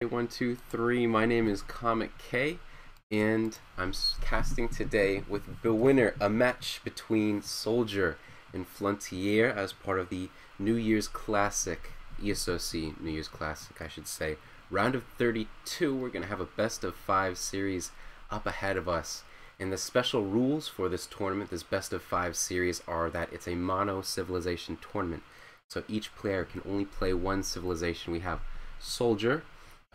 One, two, three. My name is Cometk, and I'm casting today with bwinner, a match between SoldieR and Flontier as part of the New Year's Classic, ESOC New Year's Classic, I should say. Round of 32, we're going to have a best of 5 series up ahead of us. And the special rules for this tournament, this best of 5 series, are that it's a mono civilization tournament. So each player can only play one civilization. We have SoldieR.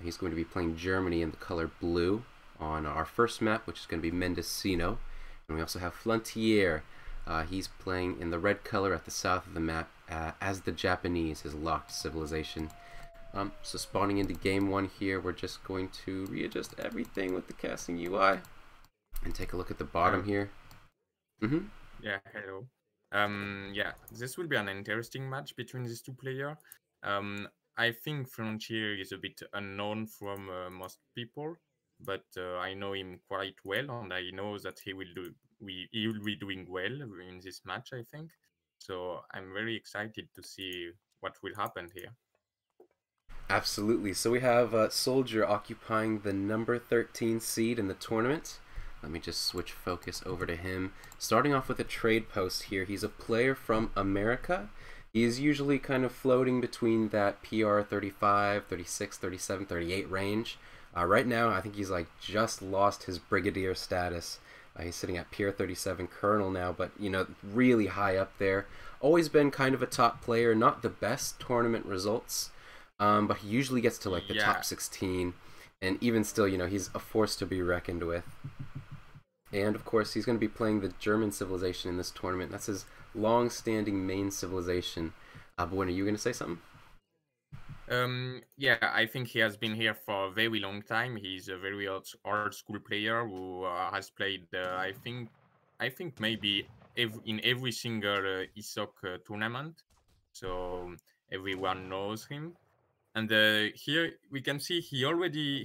He's going to be playing Germany in the color blue on our first map, which is going to be Mendocino. And we also have Flontier. He's playing in the red color at the south of the map as the Japanese, his locked civilization. So spawning into game 1 here, we're just going to readjust everything with the casting UI and take a look at the bottom here. Yeah, hello. Yeah, this will be an interesting match between these two players. I think Flontier is a bit unknown from most people, but I know him quite well, and I know that he will be doing well in this match, I think. So I'm very excited to see what will happen here. Absolutely. So we have SoldieR occupying the number 13 seed in the tournament. Let me just switch focus over to him. Starting off with a trade post here. He's a player from America. He is usually kind of floating between that PR 35, 36, 37, 38 range. Right now, I think he's like just lost his brigadier status. He's sitting at PR 37 colonel now, but you know, really high up there. Always been kind of a top player, not the best tournament results, but he usually gets to like the top 16, and even still, you know, he's a force to be reckoned with. And of course, he's going to be playing the German civilization in this tournament. That's his long-standing main civilization. bwinner, you going to say something? Yeah, I think he has been here for a very long time. He's a very old school player who has played, I think maybe in every single ESOC tournament. So everyone knows him. And here we can see he's already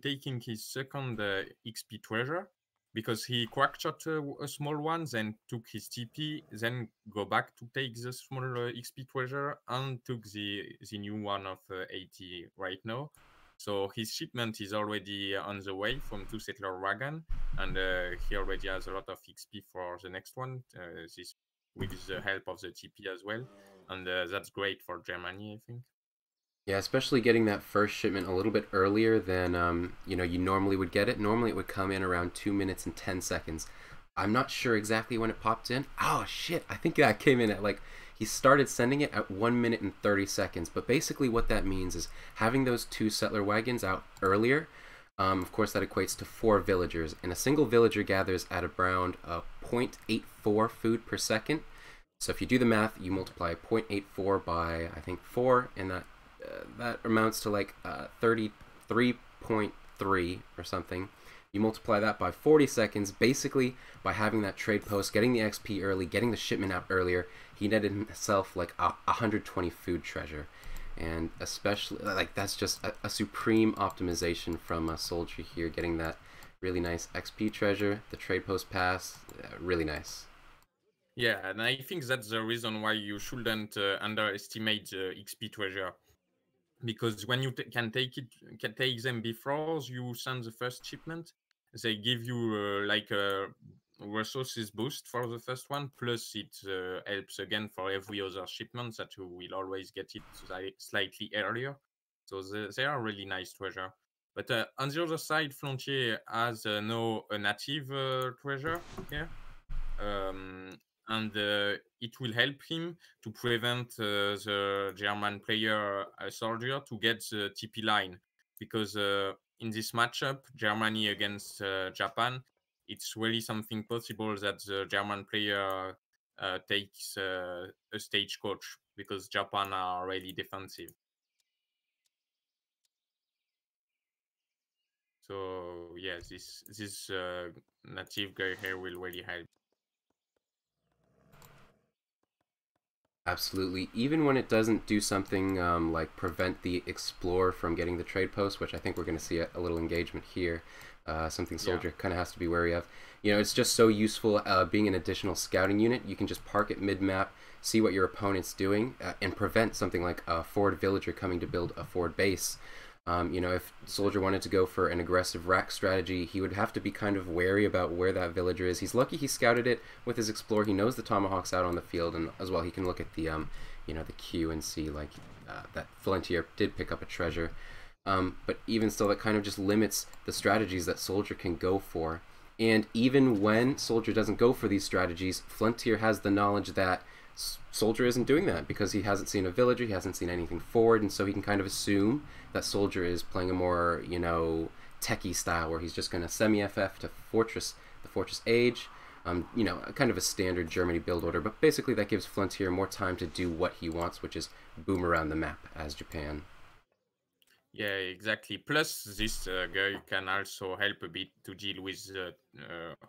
taking his second XP treasure, because he crack shot a small one, then took his TP, then go back to take the small XP treasure, and took the new one of 80 right now. So his shipment is already on the way from 2 settler wagon, and he already has a lot of XP for the next one, this with the help of the TP as well. And that's great for Germany, I think. Yeah, especially getting that first shipment a little bit earlier than you know, you normally would get it. Normally it would come in around 2 minutes and 10 seconds. I'm not sure exactly when it popped in. Oh shit, I think that came in at like, he started sending it at 1 minute and 30 seconds. But basically what that means is having those 2 settler wagons out earlier, of course that equates to 4 villagers. And a single villager gathers at around 0.84 food per second. So if you do the math, you multiply 0.84 by, I think, 4, and that amounts to like 33.3 or something. You multiply that by 40 seconds, basically by having that trade post, getting the XP early, getting the shipment out earlier, he netted himself like 120 food treasure. And especially, like, that's just a supreme optimization from SoldieR here, getting that really nice XP treasure, the trade post pass, really nice. Yeah, and I think that's the reason why you shouldn't underestimate the XP treasure. Because when you can take them before you send the first shipment, they give you like a resources boost for the first one, plus it helps again for every other shipment that you will always get it slightly earlier. So they are really nice treasure. But on the other side, Flontier has no a native treasure here. And it will help him to prevent the German player SoldieR to get the TP line, because in this matchup, Germany against Japan, it's really something possible that the German player takes a stagecoach, because Japan are really defensive. So yeah, this native guy here will really help. Absolutely. Even when it doesn't do something like prevent the explorer from getting the trade post, which I think we're going to see a little engagement here, something SoldieR kind of has to be wary of. You know, it's just so useful being an additional scouting unit. You can just park it mid-map, see what your opponent's doing, and prevent something like a forward villager coming to build a forward base. If Soldier wanted to go for an aggressive rack strategy, he would have to be kind of wary about where that villager is. He's lucky he scouted it with his Explorer. He knows the Tomahawk's out on the field, and as well he can look at the queue and see like that Flontier did pick up a treasure. But even still, that kind of just limits the strategies that Soldier can go for. And even when Soldier doesn't go for these strategies, Flontier has the knowledge that Soldier isn't doing that because he hasn't seen a villager, he hasn't seen anything forward, and so he can kind of assume that Soldier is playing a more, techie style where he's just going to semi-FF to the Fortress Age, kind of a standard Germany build order, but basically that gives Flontier more time to do what he wants, which is boom around the map as Japan. Yeah, exactly. Plus, this guy can also help a bit to deal with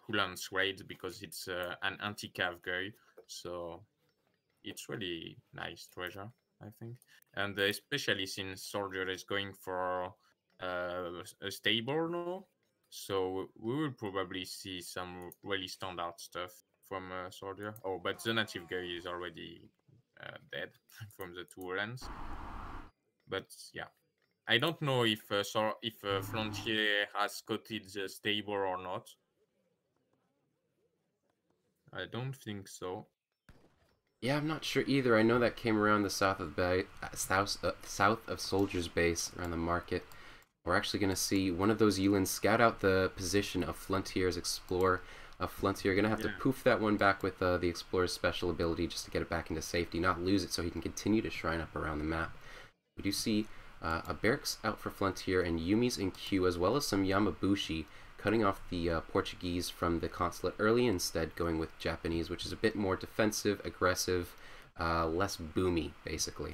Hulan's raid because it's an anti-cav guy. So it's really nice treasure, I think. And especially since Soldier is going for a stable now. So we will probably see some really standard stuff from Soldier. Oh, but the native guy is already dead from the two lands. But yeah. I don't know if Flontier has coated the stable or not. I don't think so. Yeah, I'm not sure either. I know that came around the south of Soldier's base around the market. We're actually going to see one of those Yulins scout out the position of Flontier's Explorer. Flontier going to have to poof that one back with the Explorer's special ability just to get it back into safety, not lose it so he can continue to shrine up around the map. We do see a barracks out for Flontier and Yumi's in queue, as well as some Yamabushi, cutting off the Portuguese from the consulate early, instead going with Japanese, which is a bit more defensive, aggressive, less boomy, basically.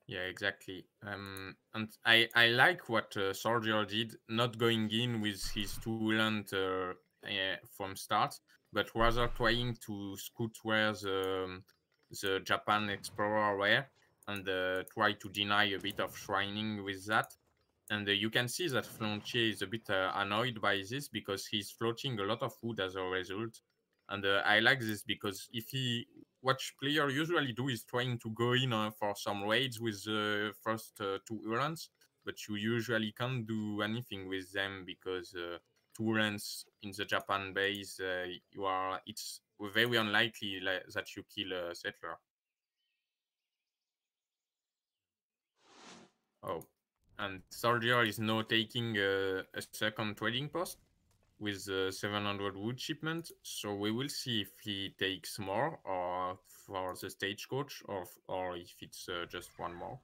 Yeah, exactly. And I like what Soldier did, not going in with his two-land from start, but rather trying to scout where the Japan Explorer were and try to deny a bit of shrining with that. And you can see that Flontier is a bit annoyed by this because he's floating a lot of wood as a result. And I like this because what player usually do is trying to go in for some raids with the first two Urans, but you usually can't do anything with them because two Urans in the Japan base, it's very unlikely that you kill a settler. Oh, and Soldier is now taking a second trading post with 700 wood shipment. So we will see if he takes more or for the stagecoach or if it's just one more.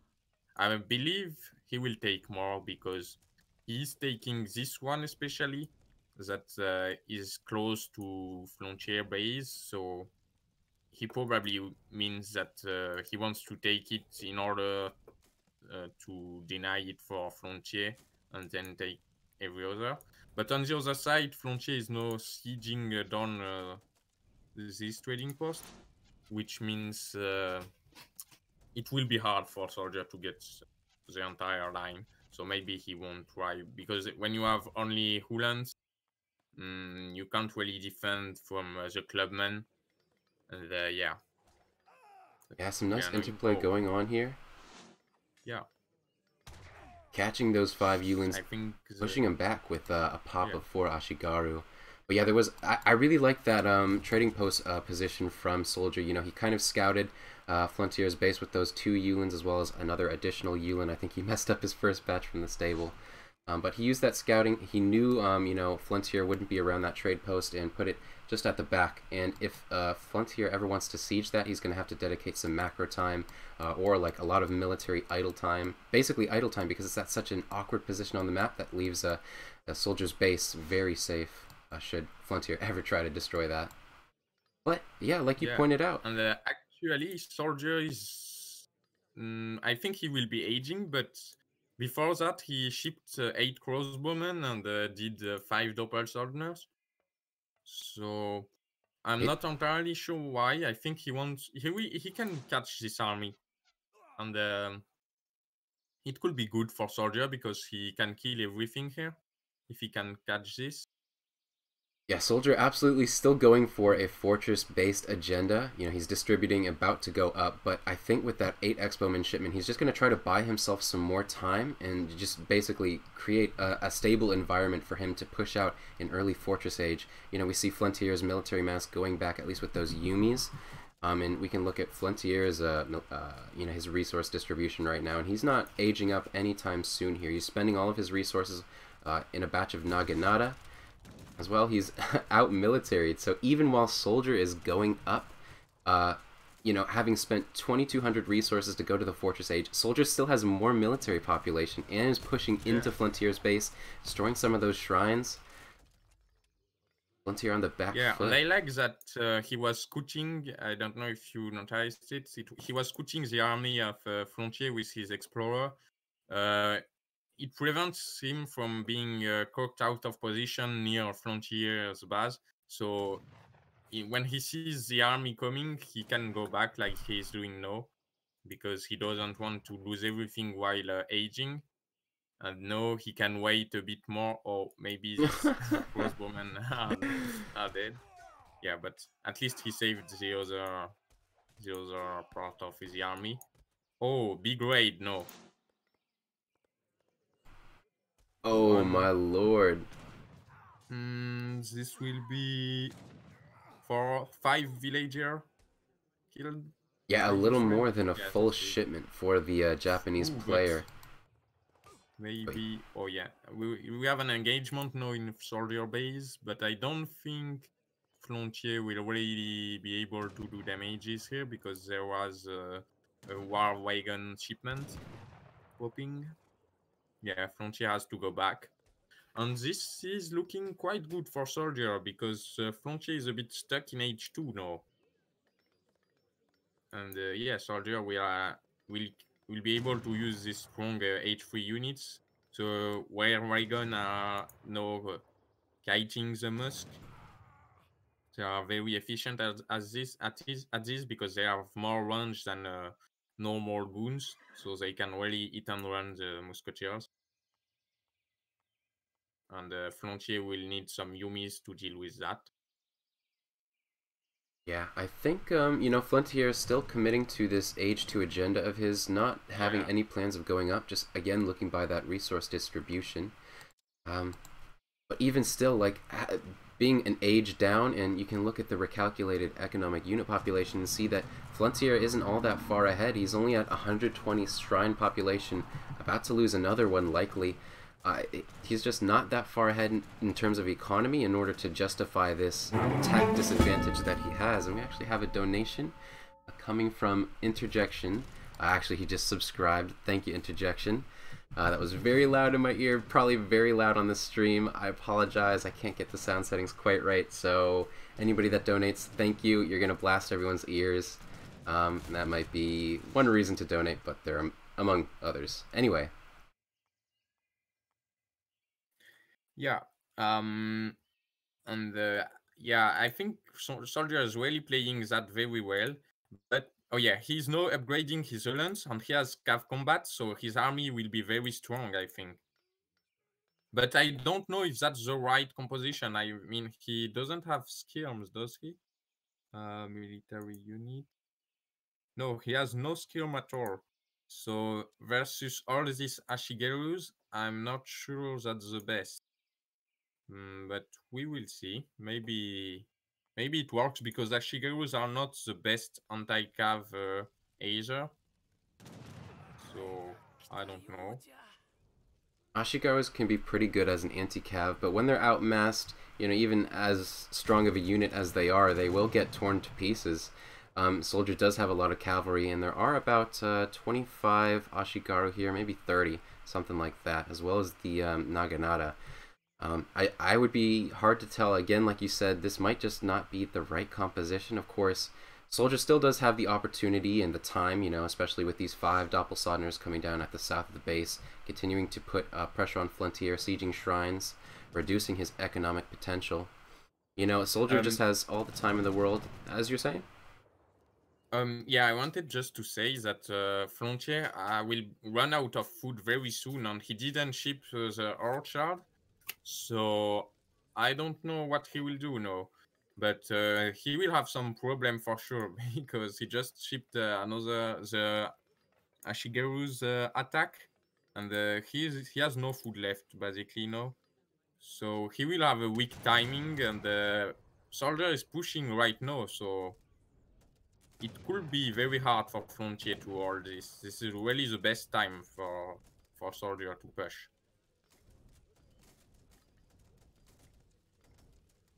I believe he will take more because he's taking this one especially that is close to Flontier base. So he probably means that he wants to take it in order to deny it for Flontier and then take every other. But on the other side, Flontier is now sieging down this trading post, which means it will be hard for Soldier to get the entire line. So maybe he won't try, because when you have only Hulans, you can't really defend from the clubmen. And yeah. Yeah, some nice interplay going on here. Yeah. Catching those 5 Yulins, pushing him back with a pop of 4 Ashigaru. But yeah, I really like that trading post position from Soldier. He kind of scouted Flontier's base with those 2 Yulins as well as another additional Yulin. I think he messed up his first batch from the stable. But he used that scouting. He knew, Flontier wouldn't be around that trade post and put it just at the back. And if Flontier ever wants to siege that, he's going to have to dedicate some macro time or like a lot of military idle time. Basically idle time because it's at such an awkward position on the map that leaves a Soldier's base very safe should Flontier ever try to destroy that. But yeah, like you pointed out. And actually, Soldier is... I think he will be aging, but... Before that, he shipped 8 crossbowmen and did 5 doppelsoldiers. So I'm not entirely sure why. I think he wants he can catch this army, and it could be good for Soldier because he can kill everything here if he can catch this. Yeah, SoldieR absolutely still going for a fortress-based agenda. You know, he's distributing, about to go up, but I think with that 8 Expoman shipment, he's just going to try to buy himself some more time and just basically create a stable environment for him to push out an early fortress age. You know, we see Flontier's military mass going back, at least with those Yumis. And we can look at Flontier's, you know, his resource distribution right now, and he's not aging up anytime soon here. He's spending all of his resources in a batch of Naginata. As well, he's out militaried, so even while SoldieR is going up, you know, having spent 2,200 resources to go to the Fortress Age, SoldieR still has more military population and is pushing into Flontier's base, destroying some of those shrines. Flontier on the back foot. I like that he was scouting. I don't know if you noticed it. He was scouting the army of Flontier with his explorer. It prevents him from being caught out of position near Flontier's base. So when he sees the army coming, he can go back like he's doing now, because he doesn't want to lose everything while aging. And now he can wait a bit more, or maybe these crossbowmen are dead. Yeah, but at least he saved the other part of his army. Oh, big raid, no. Oh my lord. This will be 5 villager killed. Yeah, a little more than a full shipment for the Japanese player. Maybe, oh yeah, we have an engagement now in SoldieR base, but I don't think Flontier will really be able to do damages here, because there was a war wagon shipment popping. Yeah, Flontier has to go back. And this is looking quite good for SoldieR, because Flontier is a bit stuck in H2 now. And yeah, SoldieR will be able to use these strong H3 units. So where wagon are now kiting the Musk, they are very efficient at this because they have more range than normal goons, so they can really hit and run the musketeers. And Flontier will need some Yumis to deal with that. Yeah, I think, you know, Flontier is still committing to this Age 2 agenda of his, not having any plans of going up, just, again, looking by that resource distribution. But even still, like, being an age down, and you can look at the recalculated economic unit population and see that Flontier isn't all that far ahead. He's only at 120 shrine population, about to lose another one, likely. He's just not that far ahead in terms of economy in order to justify this tech disadvantage that he has. And we actually have a donation coming from Interjection. Actually, he just subscribed. Thank you, Interjection. That was very loud in my ear, probably very loud on the stream. I apologize, I can't get the sound settings quite right, so anybody that donates, thank you. You're going to blast everyone's ears. And that might be one reason to donate, but they're among others. Anyway. Yeah, and yeah, I think SoldieR is really playing that very well. But oh yeah, he's now upgrading his Alliance, and he has Cav combat, so his army will be very strong, I think. But I don't know if that's the right composition. I mean, he doesn't have skirms, does he? Military unit. No, he has no skirm at all. So versus all these Ashigerus, I'm not sure that's the best. But we will see. Maybe it works, because Ashigerus are not the best anti-cav Asia. So I don't know. Ashigarus can be pretty good as an anti-cav, but when they're outmassed, you know, even as strong of a unit as they are, they will get torn to pieces. SoldieR does have a lot of cavalry, and there are about 25 Ashigaru here, maybe 30, something like that, as well as the Naginata. I would be hard to tell. Again, like you said, this might just not be the right composition. Of course, SoldieR still does have the opportunity and the time, you know, especially with these 5 Doppelsodners coming down at the south of the base, continuing to put pressure on Flontier, sieging shrines, reducing his economic potential. You know, SoldieR just has all the time in the world, as you're saying. Yeah, I wanted just to say that Flontier will run out of food very soon, and he didn't ship the orchard. So I don't know what he will do now, but he will have some problem for sure because he just shipped the Ashigeru's attack, and he has no food left basically now, so he will have a weak timing, and SoldieR is pushing right now, so it could be very hard for Flontier to hold this. This is really the best time for SoldieR to push.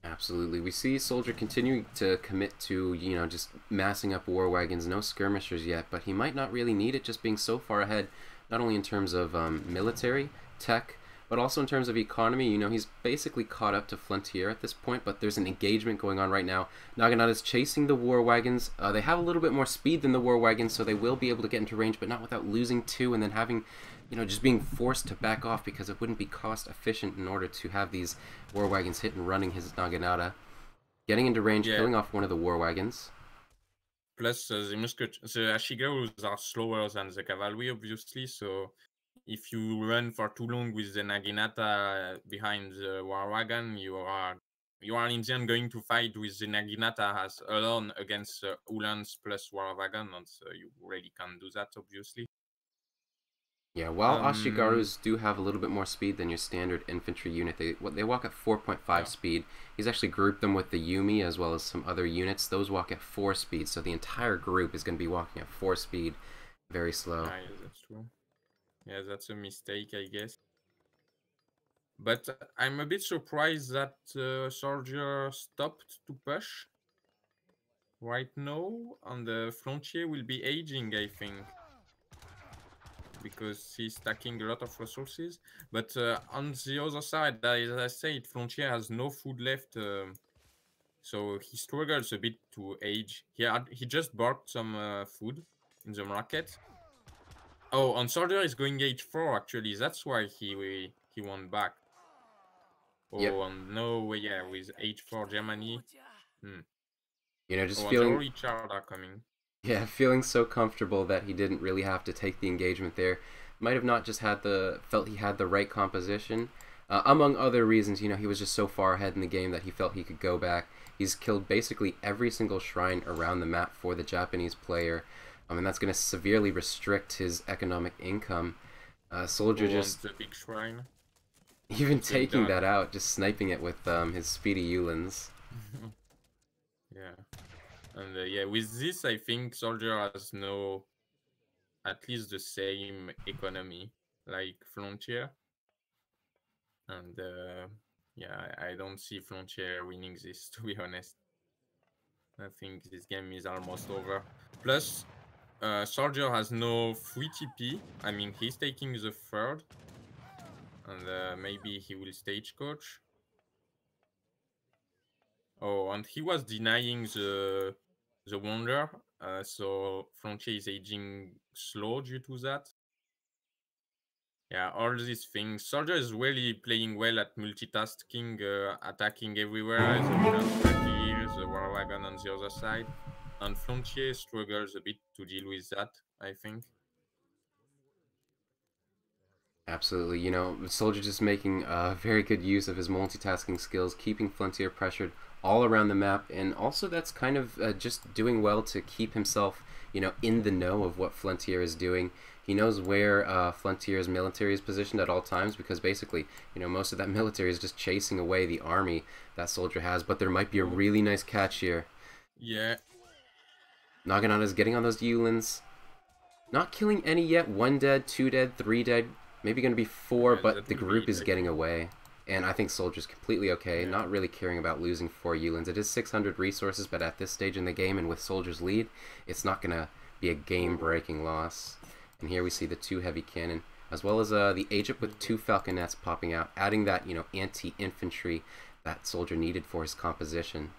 Absolutely. We see SoldieR continuing to commit to, just massing up war wagons. No skirmishers yet, but he might not really need it, just being so far ahead, not only in terms of military, tech, but also in terms of economy. He's basically caught up to Flontier at this point, but there's an engagement going on right now. Naginata's chasing the war wagons. They have a little bit more speed than the war wagons, so they will be able to get into range, but not without losing two and then having just being forced to back off because it wouldn't be cost efficient in order to have these war wagons hit and running his Naginata. Getting into range, killing off one of the war wagons. Plus, the Ashigarus are slower than the cavalry, obviously, so if you run for too long with the Naginata behind the war wagon, you are in the end going to fight with the Naginata as alone against Uhlans plus war wagon, and so you really can't do that, obviously. Yeah, while Ashigarus do have a little bit more speed than your standard infantry unit, they walk at 4.5 speed. He's actually grouped them with the Yumi as well as some other units. Those walk at 4 speed, so the entire group is going to be walking at 4 speed. Very slow. Yeah, that's true. Yeah, that's a mistake, I guess. But I'm a bit surprised that SoldieR stopped to push right now, and the Flontier will be aging, I think, because he's stacking a lot of resources. But on the other side, as I said, Flontier has no food left, so he struggles a bit to age. He just bought some food in the market. Oh, and SoldieR is going age 4 actually. That's why he won back. Oh, Yep. and no, yeah, with age 4 Germany. Just Oh, feeling. and the Richard are coming. Yeah, feeling so comfortable that he didn't really have to take the engagement there. Might have not just felt he had the right composition. Among other reasons, he was just so far ahead in the game that he felt he could go back. He's killed basically every single shrine around the map for the Japanese player. And that's going to severely restrict his economic income. SoldieR just... the big shrine. Even taking that out, just sniping it with his speedy Uhlans. Yeah. And yeah, with this, I think SoldieR has at least the same economy like Flontier. And yeah, I don't see Flontier winning this, to be honest. I think this game is almost over. Plus, SoldieR has no free TP. I mean, he's taking the third. And maybe he will stagecoach. Oh, and he was denying the wonder, so Flontier is aging slow due to that. Yeah, all these things. SoldieR is really playing well at multitasking, attacking everywhere. The war wagon on the other side, and Flontier struggles a bit to deal with that, I think. Absolutely. SoldieR just making very good use of his multitasking skills, keeping Flontier pressured all around the map, and also that's kind of just doing well to keep himself, in the know of what Flontier is doing. He knows where Flontier's military is positioned at all times because basically, most of that military is just chasing away the army that SoldieR has, but there might be a really nice catch here. Yeah. Naginata's getting on those Uhlans. Not killing any yet. 1 dead, 2 dead, 3 dead. Maybe going to be 4, but the group is getting away. And I think SoldieR's completely okay, not really caring about losing 4 Uhlans. It is 600 resources, but at this stage in the game and with SoldieR's lead, it's not going to be a game-breaking loss. And here we see the 2 heavy cannon, as well as the Egypt with 2 falconets popping out, adding that, anti-infantry that SoldieR needed for his composition.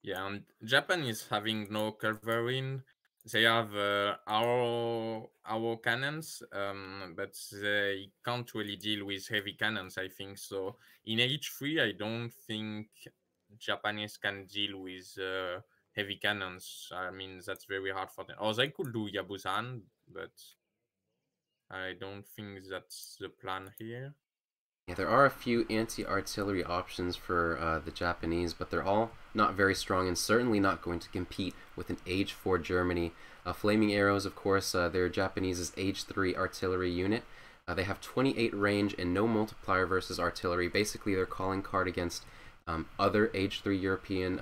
Yeah, and Japan is having no cavalry. They have arrow cannons, but they can't really deal with heavy cannons, I think. So in H3, I don't think Japanese can deal with heavy cannons. I mean, that's very hard for them. Or they could do Yabuzan, but I don't think that's the plan here. Yeah, there are a few anti-artillery options for the Japanese, but they're all not very strong and certainly not going to compete with an Age 4 Germany. Flaming Arrows, of course, they're Japanese's Age 3 artillery unit. They have 28 range and no multiplier versus artillery. Basically, their calling card against other Age 3 European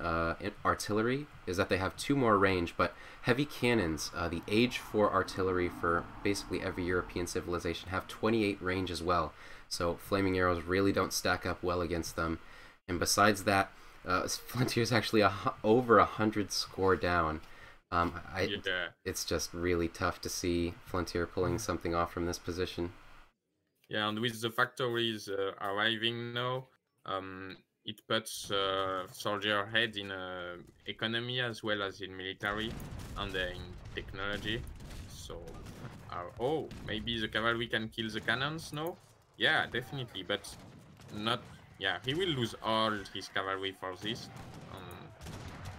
artillery is that they have 2 more range, but heavy cannons, the Age 4 artillery for basically every European civilization, have 28 range as well. So Flaming Arrows really don't stack up well against them. And besides that, Frontier's actually over 100 score down. Yeah. It's just really tough to see Flontier pulling something off from this position. Yeah, and with the factories arriving now, it puts soldier ahead in economy as well as in military and in technology. So, oh, maybe the cavalry can kill the cannons now? Yeah, definitely, but not. Yeah, he will lose all his cavalry for this.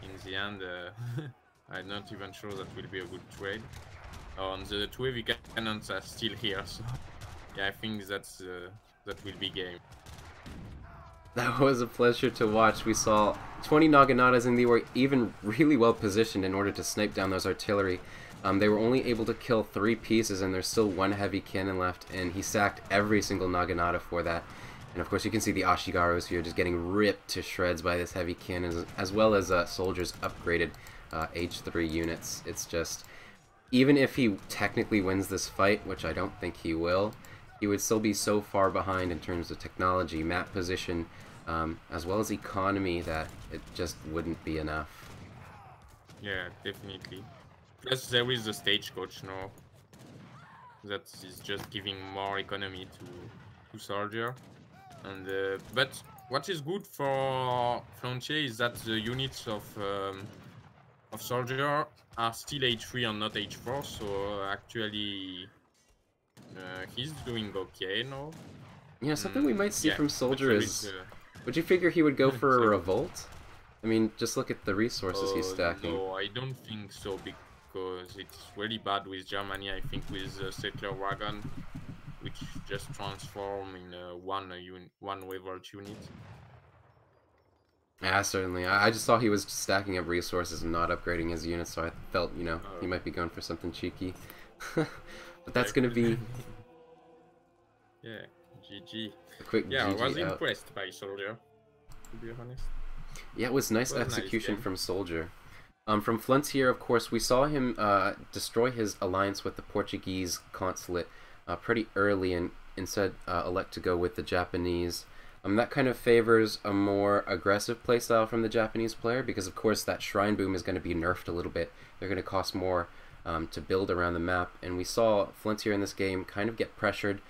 In the end, I'm not even sure that will be a good trade. The 2 heavy cannons are still here, so yeah, I think that will be game. That was a pleasure to watch. We saw 20 Naganatas and they were even really well positioned in order to snipe down those artillery. They were only able to kill 3 pieces and there's still 1 heavy cannon left, and he sacked every single Naganata for that. And of course you can see the Ashigarus here just getting ripped to shreds by this heavy cannon, as well as soldiers upgraded H3 units. It's just, even if he technically wins this fight, which I don't think he will, he would still be so far behind in terms of technology, map position, as well as economy, that it just wouldn't be enough. Yeah, definitely. Plus there is the stagecoach now. That is just giving more economy to soldier. And but what is good for Flontier is that the units of soldier are still H3 and not H4, so actually he's doing okay now. Yeah, something we might see from Soldier is, would you figure he would go for a revolt? I mean, just look at the resources he's stacking. No, I don't think so, because it's really bad with Germany, I think, with Settler Wagon, which just transform in one revolt unit. Yeah, certainly. I just saw he was stacking up resources and not upgrading his units, so I felt, he might be going for something cheeky. But that's going to be... Yeah, GG. A quick yeah, GG I was out. impressed by Soldier, to be honest. Yeah, it was nice execution from Soldier. From Flontier, of course, we saw him destroy his alliance with the Portuguese consulate pretty early and instead elect to go with the Japanese. That kind of favors a more aggressive playstyle from the Japanese player because, of course, that Shrine Boom is going to be nerfed a little bit. They're going to cost more to build around the map, and we saw Flontier in this game kind of get pressured.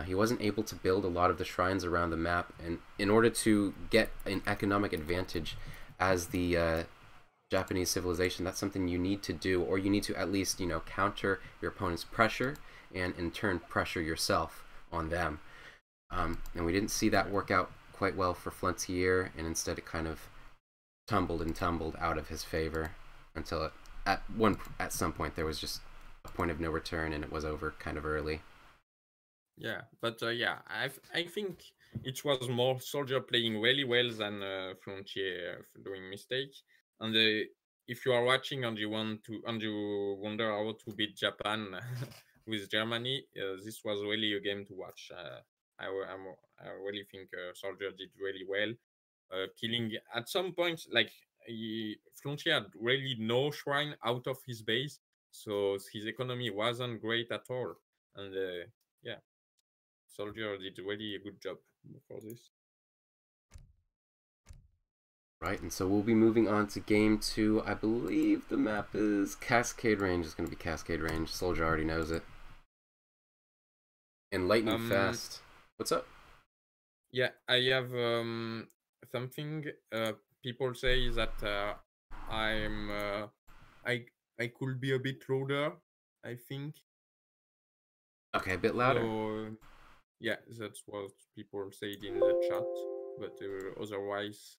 He wasn't able to build a lot of the shrines around the map, and in order to get an economic advantage as the Japanese civilization, that's something you need to do, or you need to at least, counter your opponent's pressure and in turn pressure yourself on them. And we didn't see that work out quite well for Flontier, and instead it kind of tumbled out of his favor until at some point there was just a point of no return and it was over kind of early. Yeah, but yeah, I think it was more Soldier playing really well than Flontier doing mistakes. And if you are watching and you wonder how to beat Japan with Germany, this was really a game to watch. I really think Soldier did really well, killing at some points. Like Flontier had really no shrine out of his base, so his economy wasn't great at all. And yeah, Soldier did really a good job for this. Right, and so we'll be moving on to game 2. I believe the map is Cascade Range. It's going to be Cascade Range. Soldier already knows it. And lightning fast. What's up? Yeah, I have something. People say that I could be a bit louder, I think. Okay, a bit louder. So, yeah, that's what people said in the chat. But otherwise,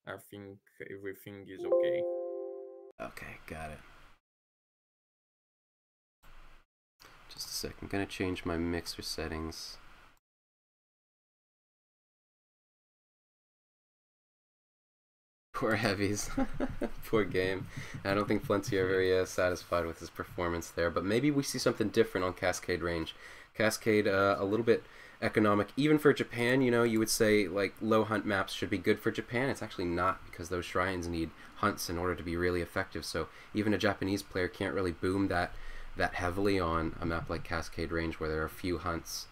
I think everything is okay. Okay, got it. Just a sec. I'm going to change my mixer settings. Poor heavies. Poor game. I don't think Flontier are very satisfied with his performance there, but maybe we see something different on Cascade range. Cascade, a little bit economic, even for Japan. You know, you would say like low hunt maps should be good for Japan. It's actually not, because those shrines need hunts in order to be really effective. So even a Japanese player can't really boom that heavily on a map like Cascade range where there are a few hunts.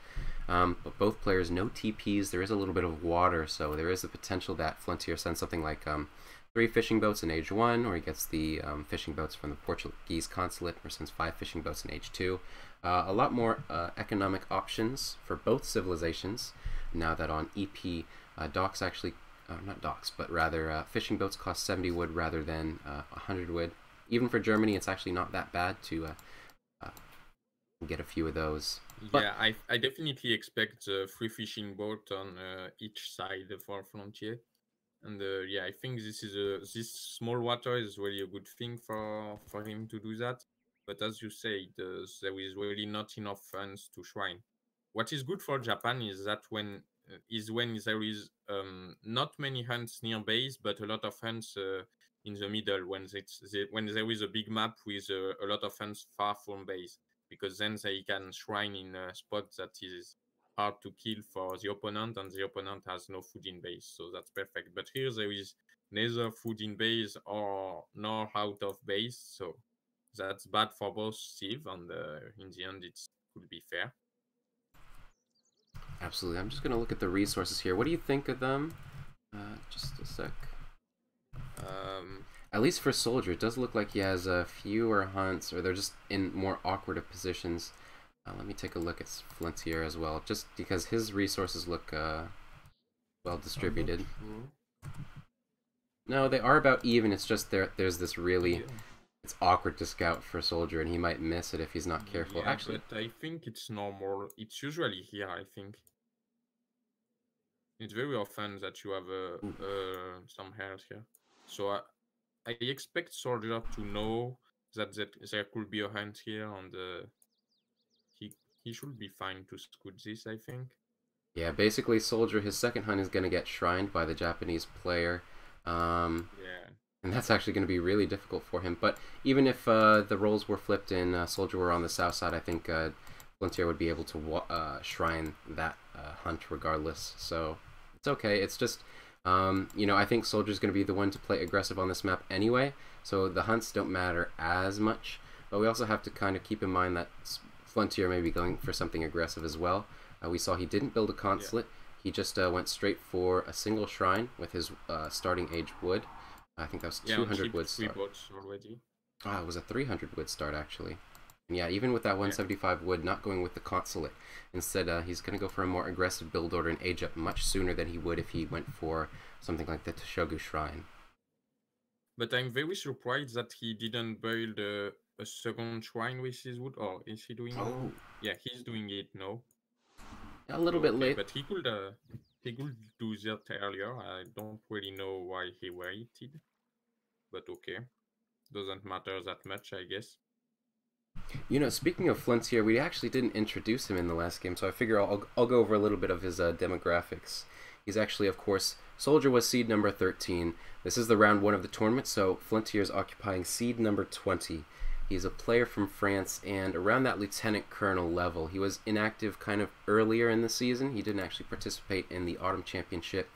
But both players, no TPs. There is a little bit of water, so there is the potential that Flontier sends something like 3 fishing boats in Age 1, or he gets the fishing boats from the Portuguese consulate, or sends 5 fishing boats in Age 2. A lot more economic options for both civilizations now that on EP, docks actually, not docks, but rather fishing boats cost 70 wood rather than 100 wood. Even for Germany, it's actually not that bad to get a few of those. But yeah, I definitely expect a free fishing boat on each side for Flontier. And yeah, I think this small water is really a good thing for him to do that. But as you say, there is really not enough funds to shrine. What is good for Japan is that when there is not many hunts near base, but a lot of hunts in the middle, when there is a big map with a lot of hunts far from base, because then they can shrine in a spot that is hard to kill for the opponent, and the opponent has no food in base, so that's perfect. But here there is neither food in base or nor out of base, so that's bad for both Civ, and in the end it could be fair. absolutely, I'm just gonna look at the resources here. What do you think of them? Just a sec. At least for SoldieR, it does look like he has fewer hunts, or they're just in more awkward of positions. Let me take a look at Flontier as well, just because his resources look well distributed. No, they are about even. It's just there's this really, it's awkward to scout for SoldieR, and he might miss it if he's not careful. Yeah, Actually, but I think it's normal. It's usually here, I think. It's very often that you have some hairs here. So I expect SoldieR to know that there could be a hunt here, and he should be fine to scoot this, I think. yeah, basically SoldieR, his second hunt is going to get shrined by the Japanese player. Yeah. And that's actually going to be really difficult for him. But even if the roles were flipped and SoldieR were on the south side, I think Flontier would be able to shrine that hunt regardless. So it's okay. It's just, you know, I think SoldieR's going to be the one to play aggressive on this map anyway. So the hunts don't matter as much. But we also have to kind of keep in mind that Flontier may be going for something aggressive as well. We saw he didn't build a consulate. Yeah. He just went straight for a single shrine with his starting age wood. I think that was 200 wood start. Already. Ah, it was a 300 wood start actually. And yeah, even with that 175 wood, not going with the consulate. Instead, he's going to go for a more aggressive build order and age up much sooner than he would if he went for something like the Toshogu Shrine. But I'm very surprised that he didn't build a second shrine with his wood. Or is he doing it? Yeah, he's doing it now. A little bit late. But he could do that earlier. I don't really know why he waited. But okay. Doesn't matter that much, I guess. You know, speaking of Flontier, we actually didn't introduce him in the last game, so I figure I'll go over a little bit of his demographics. He's actually, of course, SoldieR was seed number 13. This is the round 1 of the tournament, so Flontier is occupying seed number 20. He's a player from France, and around that lieutenant colonel level. He was inactive kind of earlier in the season. He didn't actually participate in the Autumn Championship,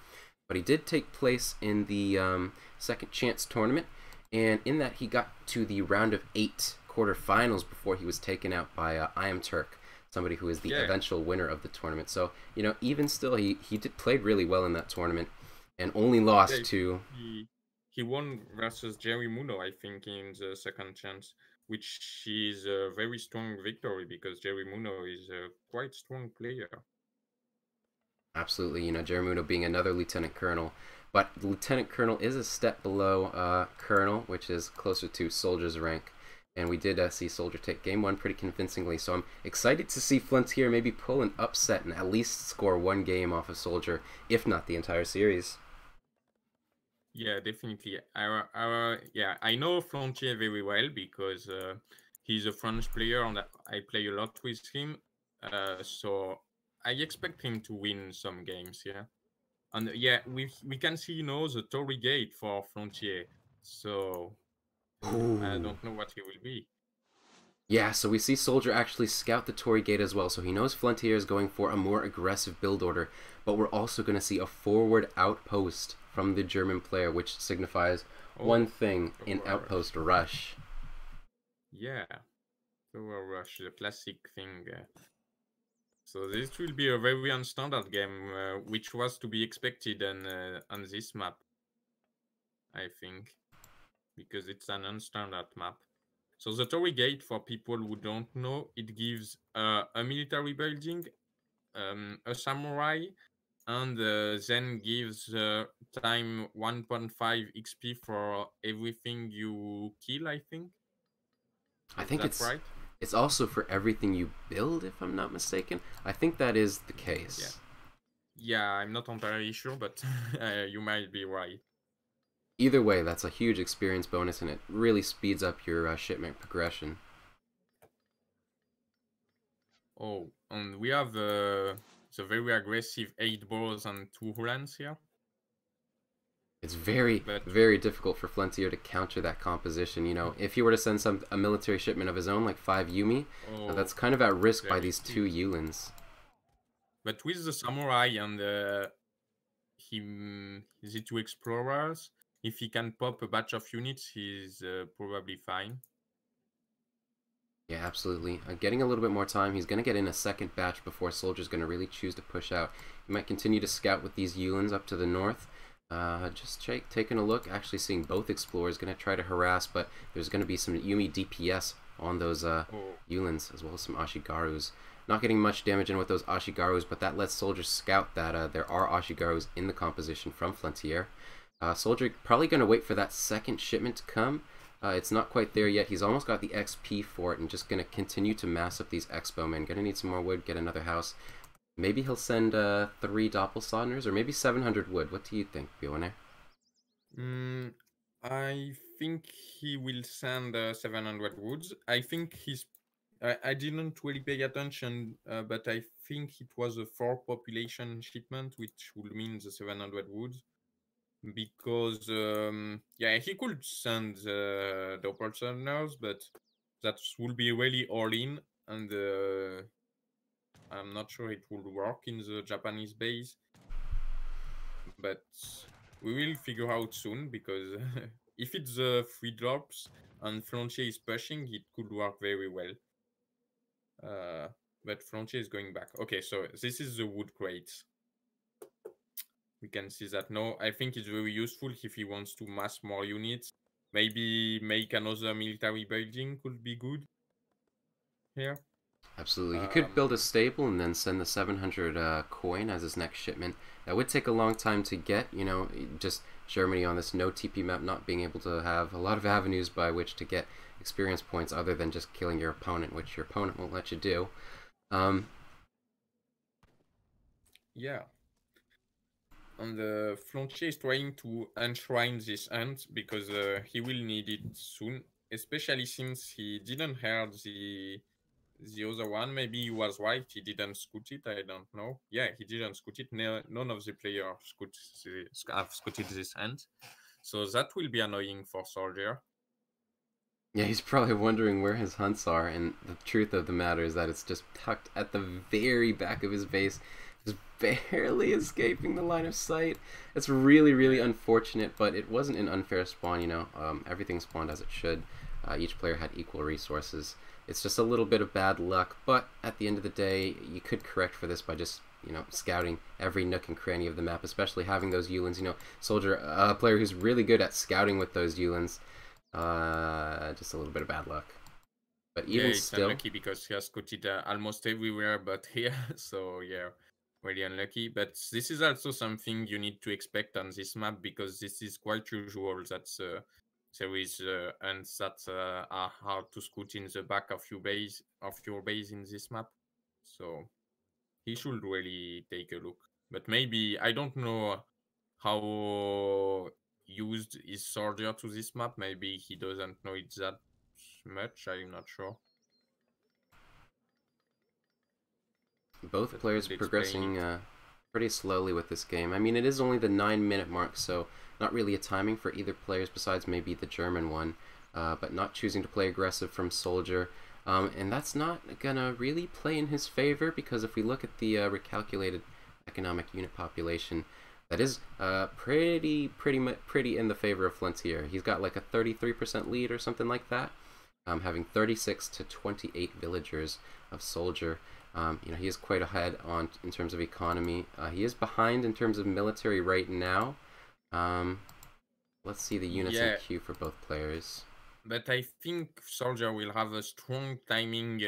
but he did take place in the Second Chance tournament, and in that he got to the round of 8 quarterfinals before he was taken out by I Am Turk, somebody who is the eventual winner of the tournament. So, you know, even still, he played really well in that tournament, and only lost to... He won versus Jerry Muno, I think, in the Second Chance, which is a very strong victory because Jerry Muno is a quite strong player. Absolutely, you know, Jerry Muno being another lieutenant colonel, but the lieutenant colonel is a step below colonel, which is closer to SoldieR's rank. And we did see SoldieR take game 1 pretty convincingly, so I'm excited to see Flontier maybe pull an upset and at least score 1 game off of SoldieR, if not the entire series. Yeah, definitely. I know Flontier very well because he's a French player and I play a lot with him. So I expect him to win some games, yeah. And yeah, we can see, you know, the Tory Gate for Flontier. So I Ooh. don't know what he will be. Yeah, so we see SoldieR actually scout the Tory Gate as well, so he knows Flontier is going for a more aggressive build order, but we're also going to see a forward outpost from the German player, which signifies one Oh, thing, an Tower outpost Rush. rush. Yeah, Tower Rush, the classic thing. So this will be a very unstandard game, which was to be expected on this map, I think, because it's an unstandard map. So the Tory Gate, for people who don't know, it gives a military building, a samurai, and then gives time 1.5 XP for everything you kill, I think. I Is think that right? it's also for everything you build, if I'm not mistaken. I think that is the Yeah. case. Yeah, I'm not entirely sure, but you might be right. Either way, that's a huge experience bonus, and it really speeds up your shipment progression. Oh, and we have the very aggressive 8 balls and 2 Hulans here. It's very, But very difficult for Flontier to counter that composition. You know, if he were to send a military shipment of his own, like 5 Yumi, that's kind of at risk by these steep. 2 Yulins. But with the samurai and the 2 explorers, if he can pop a batch of units, he's probably fine. Yeah, absolutely. Getting a little bit more time. He's going to get in a second batch before SoldieR's going to really choose to push out. He might continue to scout with these Yulins up to the north. Just taking a look, actually seeing both explorers. Going to try to harass, but there's going to be some Yumi DPS on those Yulins, as well as some Ashigarus. Not getting much damage in with those Ashigarus, but that lets SoldieR scout that there are Ashigarus in the composition from Flontier. SoldieR probably going to wait for that second shipment to come. It's not quite there yet. He's almost got the XP for it and just going to continue to mass up these Expo men. Going to need some more wood, get another house. Maybe he'll send 3 Doppelsonders or maybe 700 wood. What do you think, bwinner? I think he will send 700 woods. I think I didn't really pay attention, but I think it was a 4 population shipment, which would mean the 700 woods. Because yeah, he could send the Doppelsonders, but that will be really all in, and I'm not sure it will work in the Japanese base. But we will figure out soon, because if it's 3 drops and Flontier is pushing, it could work very well. But Flontier is going back. Okay, so this is the wood crates. We can see that now. I think it's very useful if he wants to mass more units. Maybe make another military building could be good here. Absolutely. He could build a stable and then send the 700 coin as his next shipment. That would take a long time to get, you know, just Germany on this no TP map not being able to have a lot of avenues by which to get experience points other than just killing your opponent, which your opponent won't let you do. Yeah. And Flontier is trying to enshrine this hunt because he will need it soon, especially since he didn't hear the other one. Maybe he was right, he didn't scoot it, I don't know. Yeah, he didn't scoot it. None of the players have scooted this hunt. So that will be annoying for SoldieR. Yeah, he's probably wondering where his hunts are, and the truth of the matter is that it's just tucked at the very back of his base, just barely escaping the line of sight. It's really, really unfortunate, but it wasn't an unfair spawn, you know. Everything spawned as it should. Each player had equal resources. It's just a little bit of bad luck, but at the end of the day, you could correct for this by just, you know, scouting every nook and cranny of the map, especially having those Yulins. You know, SoldieR, a player who's really good at scouting with those Yulins. Just a little bit of bad luck. But even Yeah, it's still, unlucky because he has scooted almost everywhere but here. So yeah, really unlucky. But this is also something you need to expect on this map, because this is quite usual that there is ants that are hard to scoot in the back of your base in this map. So he should really take a look. But maybe I don't know how used is SoldieR to this map. Maybe he doesn't know it that much. I'm not sure. both That players could explain progressing it. pretty slowly with this game. I mean, it is only the 9-minute mark, so not really a timing for either players besides maybe the German one, but not choosing to play aggressive from SoldieR. And that's not gonna really play in his favor, because if we look at the recalculated economic unit population, that is pretty in the favor of Flontier. He's got like a 33% lead or something like that, having 36 to 28 villagers of SoldieR. You know, he is quite ahead in terms of economy. He is behind in terms of military right now. Let's see the units in queue for both players. But I think SoldieR will have a strong timing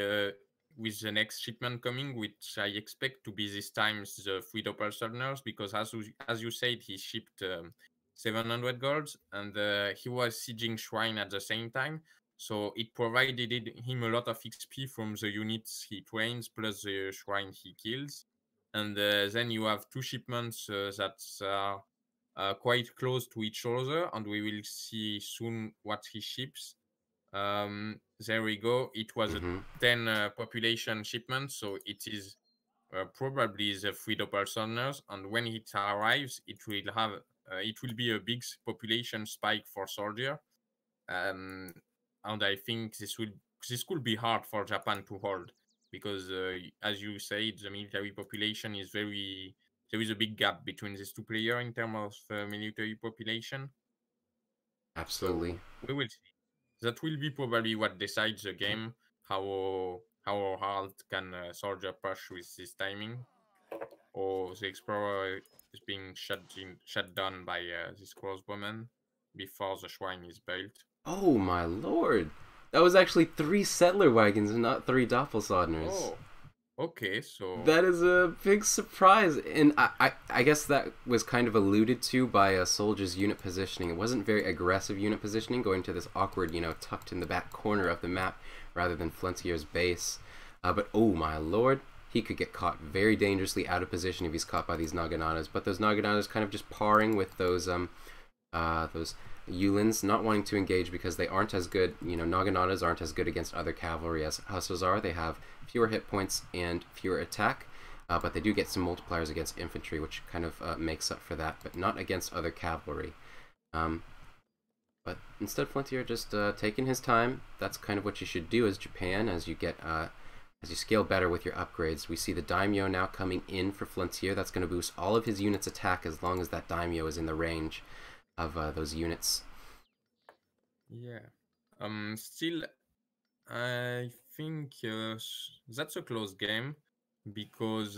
with the next shipment coming, which I expect to be this time the 3 Doppelsoldiers, because as you said, he shipped 700 golds, and he was sieging Shrine at the same time. So it provided him a lot of XP from the units he trains, plus the Shrine he kills. And then you have 2 shipments that are quite close to each other, and we will see soon what he ships. There we go. It was a 10 population shipment, so it is probably the 3 Doppelsoldiers, and when it arrives, it will be a big population spike for SoldieR. And I think this could be hard for Japan to hold, because as you said, the military population is there is a big gap between these two players in terms of military population. Absolutely. So we will see. That will be probably what decides the game, how hard can SoldieR push with this timing, or the explorer is being shut down by this crossbowman before the shrine is built. Oh my lord! That was actually 3 settler wagons and not 3 Doppelsoldiers. Oh, okay, so... That is a big surprise, and I guess that was kind of alluded to by SoldieR's unit positioning. It wasn't very aggressive unit positioning, going to this awkward, you know, tucked in the back corner of the map, rather than Flontier's base. But oh my lord, he could get caught very dangerously out of position if he's caught by these Naganatas. But those Naganatas kind of just parring with those Yulins, not wanting to engage because they aren't as good. You know, Naganatas aren't as good against other cavalry as Hussars are. They have fewer hit points and fewer attack, but they do get some multipliers against infantry, which kind of makes up for that, but not against other cavalry. But instead, Flontier just taking his time. That's kind of what you should do as Japan, as you get as you scale better with your upgrades. We see the daimyo now coming in for Flontier. That's going to boost all of his units' attack as long as that daimyo is in the range of those units. Yeah. Still, I think that's a close game, because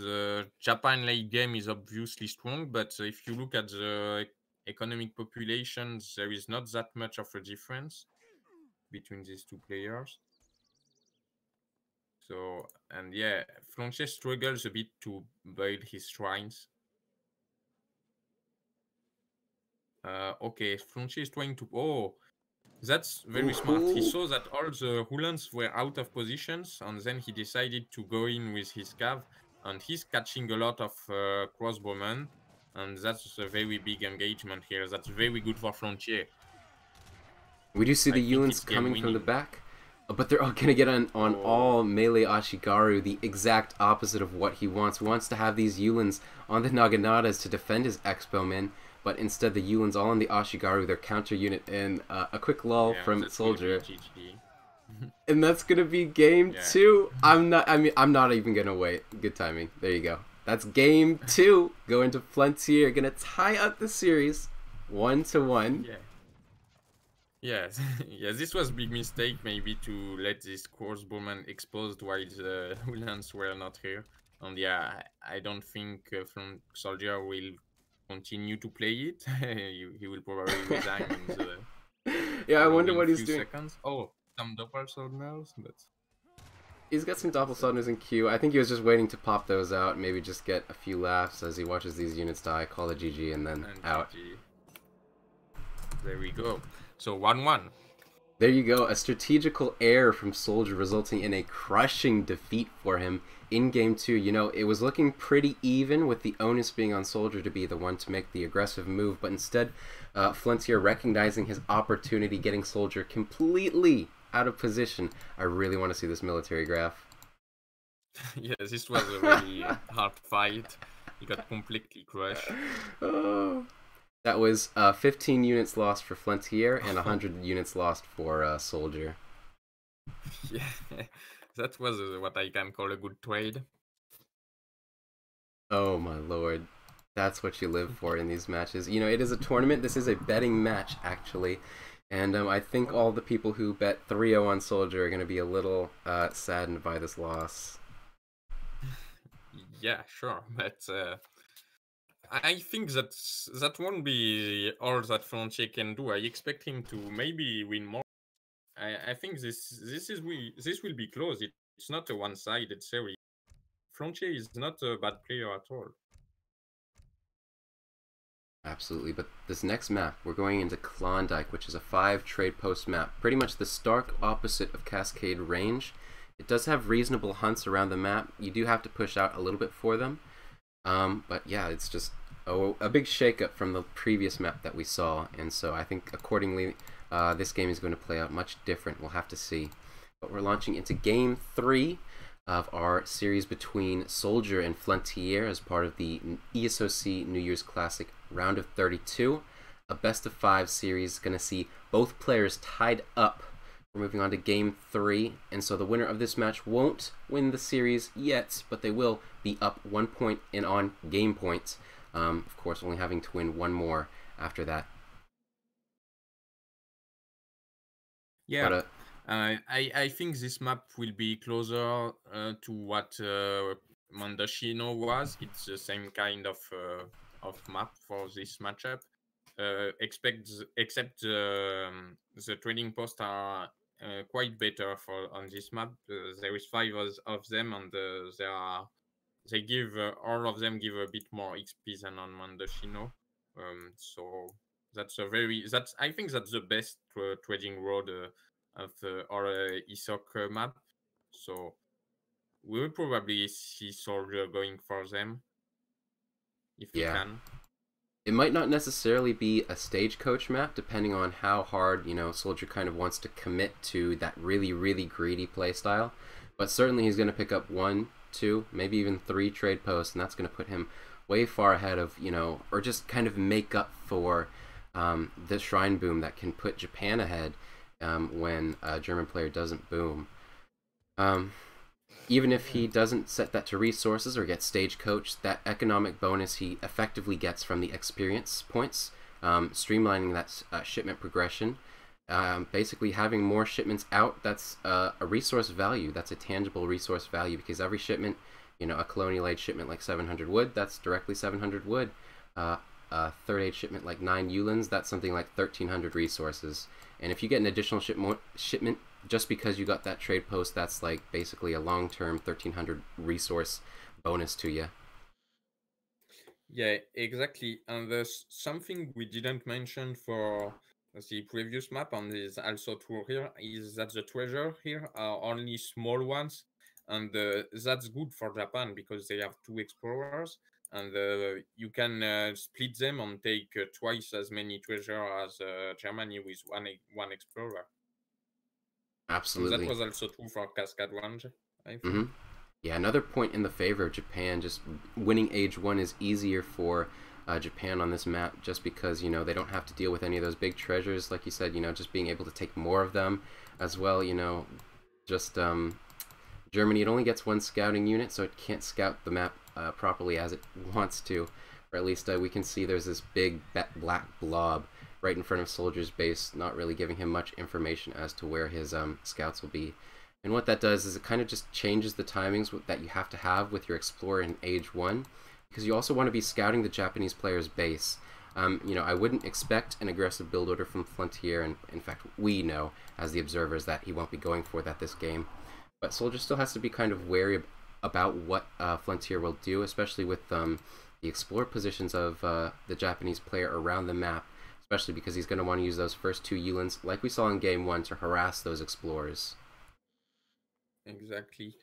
Japan late game is obviously strong, but if you look at the economic populations, there is not that much of a difference between these two players. So, and yeah, Flontier struggles a bit to build his shrines. Okay, Flontier is trying to... Oh, that's very smart. He saw that all the Hulans were out of positions, and then he decided to go in with his cav, and he's catching a lot of crossbowmen, and that's a very big engagement here. That's very good for Flontier. We do see the Yulins coming from the back, but they're all going to get on all melee Ashigaru, the exact opposite of what he wants. He wants to have these Yulins on the Naganatas to defend his Expo-men, but instead the Yulins all on the Ashigaru, their counter unit, and a quick lull from SoldieR. And that's gonna be game 2. I'm not even gonna wait. Good timing. There you go. That's game 2. Going to Flontier, gonna tie up the series 1-1. Yeah. Yes, yeah, this was a big mistake, maybe, to let this crossbowman exposed while the Hulans were not here. And yeah, I don't think SoldieR will continue to play it. he will probably resign in the I wonder what he's doing. Seconds. Oh, some Doppelsoldiers, but he's got some Doppelsoldiers in queue. I think he was just waiting to pop those out, maybe just get a few laughs as he watches these units die, call it GG, and then out. GG. There we go. So 1-1. There you go, a strategical error from SoldieR resulting in a crushing defeat for him in Game 2. You know, it was looking pretty even, with the onus being on SoldieR to be the one to make the aggressive move, but instead, Flontier recognizing his opportunity, getting SoldieR completely out of position. I really want to see this military graph. Yeah, this was a really hard fight. He got completely crushed. Oh. That was 15 units lost for Flontier and 100 units lost for SoldieR. Yeah, that was what I can call a good trade. Oh my lord. That's what you live for in these matches. You know, it is a tournament. This is a betting match, actually. And I think all the people who bet 3-0 on SoldieR are going to be a little saddened by this loss. Yeah, sure, but I think that won't be all that Flontier can do. I expect him to maybe win more. I think this will be close. It's not a one-sided series. Flontier is not a bad player at all. Absolutely, but this next map, we're going into Klondike, which is a 5 trade post map. Pretty much the stark opposite of Cascade range. It does have reasonable hunts around the map. You do have to push out a little bit for them. But yeah, it's just a big shakeup from the previous map that we saw, and so I think accordingly, this game is going to play out much different. We'll have to see. But we're launching into Game 3 of our series between SoldieR and Flontier as part of the ESOC New Year's Classic Round of 32. A best of 5 series, going to see both players tied up. We're moving on to Game 3, and so the winner of this match won't win the series yet, but they will be up 1 point and on game points. Of course, only having to win one more after that. Yeah, But, I think this map will be closer to what Mandashino was. It's the same kind of map for this matchup. Except the trading posts are quite better for on this map. There is 5 of them, and they give all of them give a bit more XP than on Mandashino. So that's I think that's the best trading road of our ESOC map. So we will probably see SoldieR going for them if he yeah. can. It might not necessarily be a stagecoach map, depending on how hard, SoldieR kind of wants to commit to that really, really greedy playstyle. But certainly he's going to pick up 1, 2, maybe even 3 trade posts, and that's going to put him way far ahead of, or just kind of make up for the shrine boom that can put Japan ahead when a German player doesn't boom. Even if he doesn't set that to resources or get stagecoach, that economic bonus he effectively gets from the experience points, streamlining that shipment progression, basically having more shipments out, that's a resource value. That's a tangible resource value because every shipment, a colonial age shipment like 700 wood, that's directly 700 wood. A third age shipment like 9 Yulins, that's something like 1,300 resources. And if you get an additional shipment just because you got that trade post, that's like basically a long-term 1,300 resource bonus to you. Yeah, exactly. And there's something we didn't mention for the previous map, and is also true here, is that the treasure here are only small ones, and that's good for Japan because they have 2 explorers, and you can split them and take twice as many treasure as Germany with one explorer. And that Absolutely. was also true for Cascade range, I think. Mm-hmm. Yeah, another point in the favor of Japan, just winning age 1 is easier for Japan on this map just because, they don't have to deal with any of those big treasures, like you said, just being able to take more of them as well, just Germany, it only gets 1 scouting unit, so it can't scout the map properly as it wants to, or at least we can see there's this big black blob right in front of SoldieR's base, not really giving him much information as to where his scouts will be. And what that does is it kind of just changes the timings that you have to have with your explorer in age 1, because you also want to be scouting the Japanese player's base. I wouldn't expect an aggressive build order from Flontier, and in fact we know as the observers that he won't be going for that this game. But SoldieR still has to be kind of wary about what Flontier will do, especially with the explorer positions of the Japanese player around the map, especially because he's going to want to use those first 2 Yulins, like we saw in Game 1, to harass those explorers. Exactly.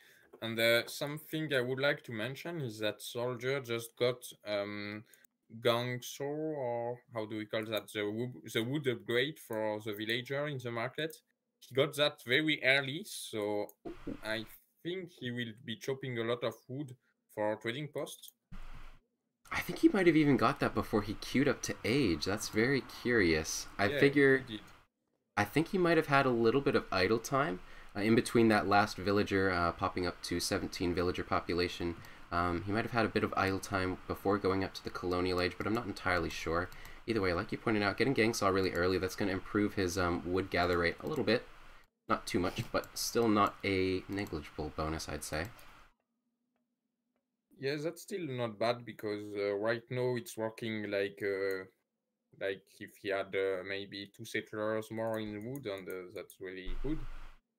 And something I would like to mention is that SoldieR just got Gangso, or how do we call that? The wood upgrade for the villager in the market. He got that very early, so I think he will be chopping a lot of wood for trading posts. I think he might have even got that before he queued up to age. That's very curious. I Yeah, figure he did. I think he might have had a little bit of idle time in between that last villager popping up to 17 villager population. He might have had a bit of idle time before going up to the colonial age, but I'm not entirely sure. Either way, like you pointed out, getting gang saw really early, that's going to improve his wood gather rate a little bit. Not too much, but still not a negligible bonus, I'd say. Yeah, that's still not bad because right now it's working like if he had maybe 2 settlers more in wood, and that's really good.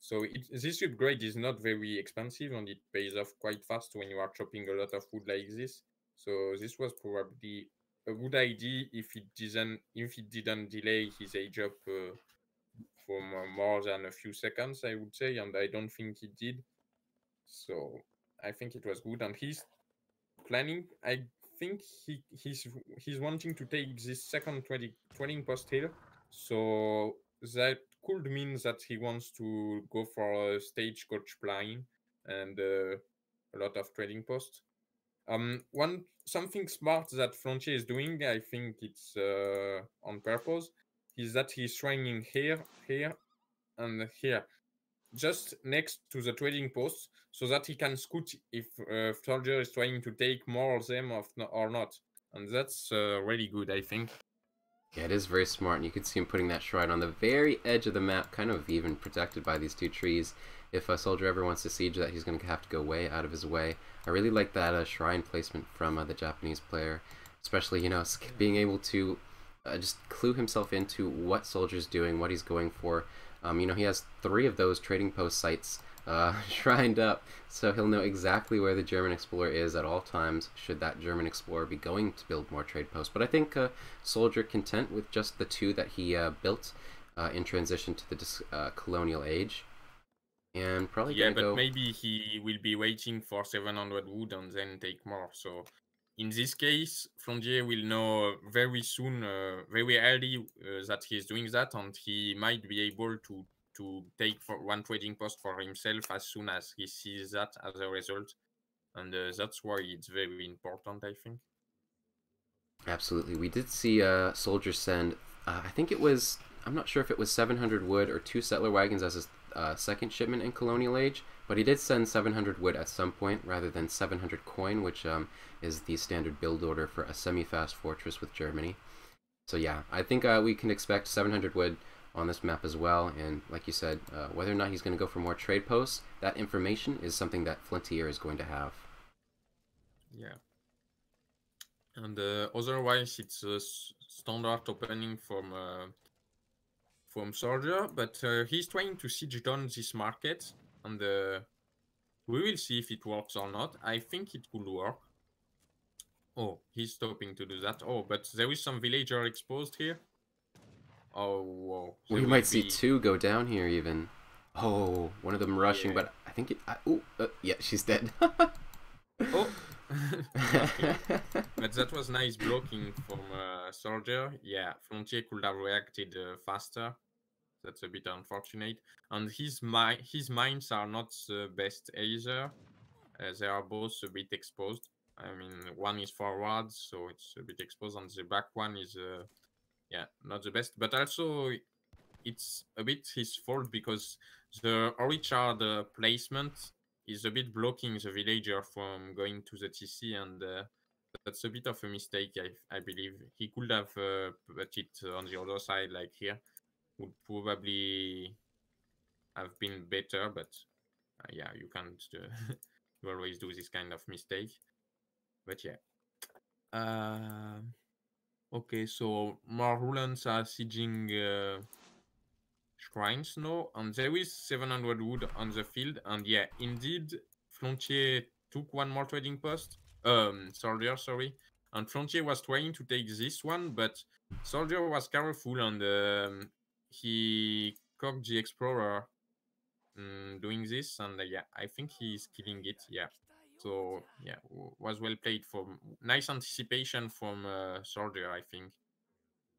So this upgrade is not very expensive, and it pays off quite fast when you are chopping a lot of wood like this. So this was probably a good idea if it didn't delay his age up from more than a few seconds, I would say, and I don't think it did. So I think it was good, and he's planning. I think he's wanting to take this second 20 post here, so that could mean that he wants to go for a stagecoach plan and a lot of trading posts. One something smart that Flontier is doing, I think it's on purpose, is that he's training here, here, and here, just next to the trading posts, so that he can scout if soldier is trying to take more of them or not. And that's really good, I think. Yeah, it is very smart, and you can see him putting that shrine on the very edge of the map, kind of even protected by these two trees. If a soldier ever wants to siege that, he's going to have to go way out of his way. I really like that shrine placement from the Japanese player, especially, you know, being able to just clue himself into what soldier's doing, what he's going for. You know, he has 3 of those trading post sites shrined up, so he'll know exactly where the German explorer is at all times, should that German explorer be going to build more trade posts. But I think soldier content with just the 2 that he built in transition to the colonial age, and probably Yeah, gonna but go. maybe he will be waiting for 700 wood and then take more. So in this case, Flontier will know very soon, very early, that he is doing that, and he might be able to take for one trading post for himself as soon as he sees that as a result. And that's why it's very important, I think. Absolutely. We did see soldiers send, I think it was, I'm not sure if it was 700 wood or 2 settler wagons as his second shipment in Colonial Age, but he did send 700 wood at some point rather than 700 coin, which is the standard build order for a semi-fast fortress with Germany. So yeah, I think we can expect 700 wood on this map as well, and like you said, whether or not he's going to go for more trade posts, that information is something that Flontier is going to have. Yeah. And otherwise, it's a standard opening from soldier, but he's trying to siege down this market, and we will see if it works or not. I think it could work. Oh, he's stopping to do that. Oh, but there is some villager exposed here. Oh, whoa. We There might will see be... 2 go down here even. Oh, one of them rushing, Yeah. but I think it. Yeah, she's dead. Oh! But that was nice blocking from soldier. Yeah, Flontier could have reacted faster. That's a bit unfortunate. And his mines are not the best either. They are both a bit exposed. I mean, one is forward, so it's a bit exposed, and the back one is, yeah, not the best. But also, it's a bit his fault because the Orchard placement is a bit blocking the villager from going to the TC, and that's a bit of a mistake, I believe. He could have put it on the other side, like here. Would probably have been better, but yeah, you can't you always do this kind of mistake. But yeah. Okay, so more Rulans are sieging shrines now, and there is 700 wood on the field, and yeah, indeed, Flontier took one more trading post. Soldier, sorry. And Flontier was trying to take this one, but Soldier was careful, and he cocked the Explorer doing this, and yeah, I think he's killing it. Yeah, so yeah, was well played. For nice anticipation from Soldier, I think.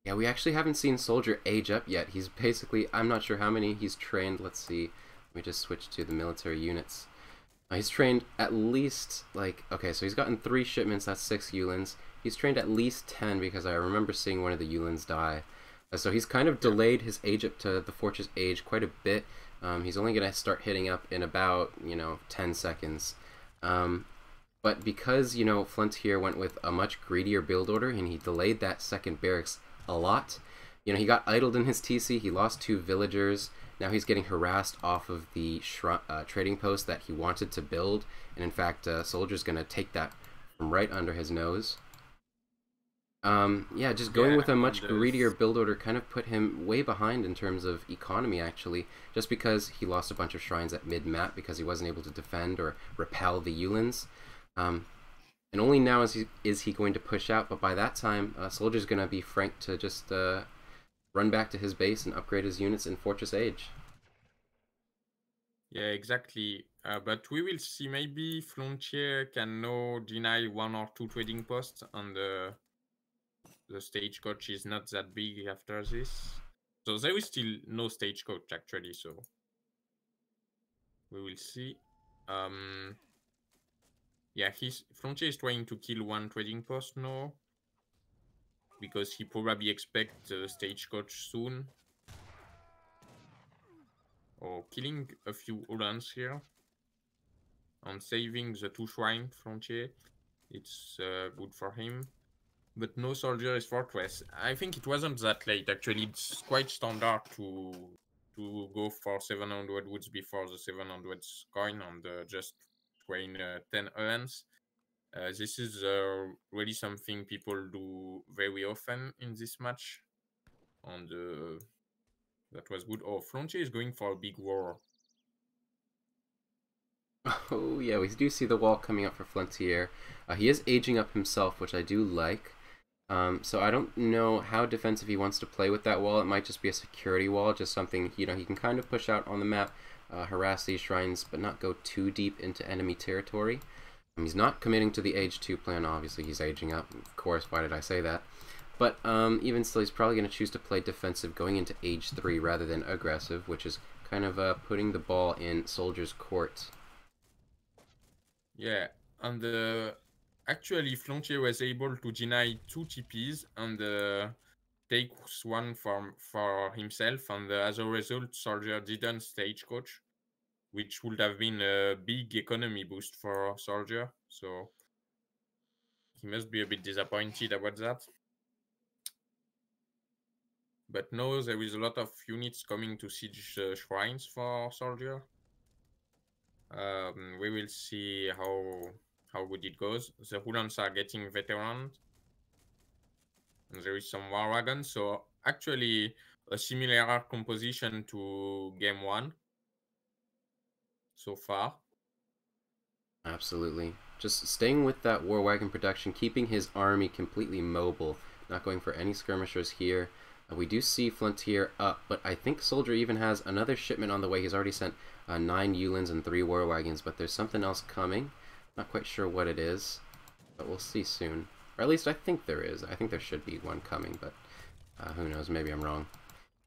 Yeah, we actually haven't seen Soldier age up yet. He's basically, I'm not sure how many he's trained. Let's see. Let me just switch to the military units. He's trained at least, like, okay, so he's gotten 3 shipments, that's 6 Yulins, He's trained at least 10 because I remember seeing one of the Yulins die. So he's kind of delayed his age up to the Fortress age quite a bit. He's only going to start hitting up in about, 10 seconds. But because, Flontier went with a much greedier build order and he delayed that second barracks a lot, he got idled in his TC, he lost 2 villagers, now he's getting harassed off of the trading post that he wanted to build, and in fact, SoldieR's going to take that from right under his nose. Yeah, just going with a much greedier build order kind of put him way behind in terms of economy, actually, just because he lost a bunch of shrines at mid-map because he wasn't able to defend or repel the Yulins. And only now is he going to push out, but by that time, SoldieR's going to be franked to just run back to his base and upgrade his units in Fortress Age. Yeah, exactly. But we will see. Maybe Flontier can now deny 1 or 2 trading posts, and the stagecoach is not that big after this. So there is still no stagecoach actually. So we will see. Yeah, Flontier is trying to kill 1 trading post now because he probably expects the stagecoach soon. Or killing a few Uhlans here and saving the 2 shrine Flontier. It's good for him. But no SoldieR is Fortress. I think it wasn't that late actually. It's quite standard to go for 700 woods before the 700 coin and just train 10 Uhlans. This is really something people do very often in this match. And that was good. Oh, Flontier is going for a big war. Oh yeah, we do see the wall coming up for Flontier. He is aging up himself, which I do like. So I don't know how defensive he wants to play with that wall. It might just be a security wall, just something, he can kind of push out on the map, harass these shrines, but not go too deep into enemy territory. He's not committing to the Age 2 plan, obviously he's aging up. Of course, why did I say that? But even still, he's probably going to choose to play defensive going into Age 3 rather than aggressive, which is kind of putting the ball in SoldieR's court. Yeah, and actually Flontier was able to deny 2 TPs and takes 1 for himself, and as a result SoldieR didn't stagecoach, which would have been a big economy boost for SoldieR, so he must be a bit disappointed about that. But now there is a lot of units coming to siege shrines for SoldieR. We will see how good it goes. The Uhlans are getting veterans. And there is some war wagons, so actually a similar composition to game 1 so far. Absolutely. Just staying with that war wagon production, keeping his army completely mobile, not going for any skirmishers here. We do see Flontier up, but I think SoldieR even has another shipment on the way. He's already sent 9 Yulins and 3 war wagons, but there's something else coming. Not quite sure what it is, but we'll see soon. Or at least I think there is. I think there should be one coming, but who knows, maybe I'm wrong.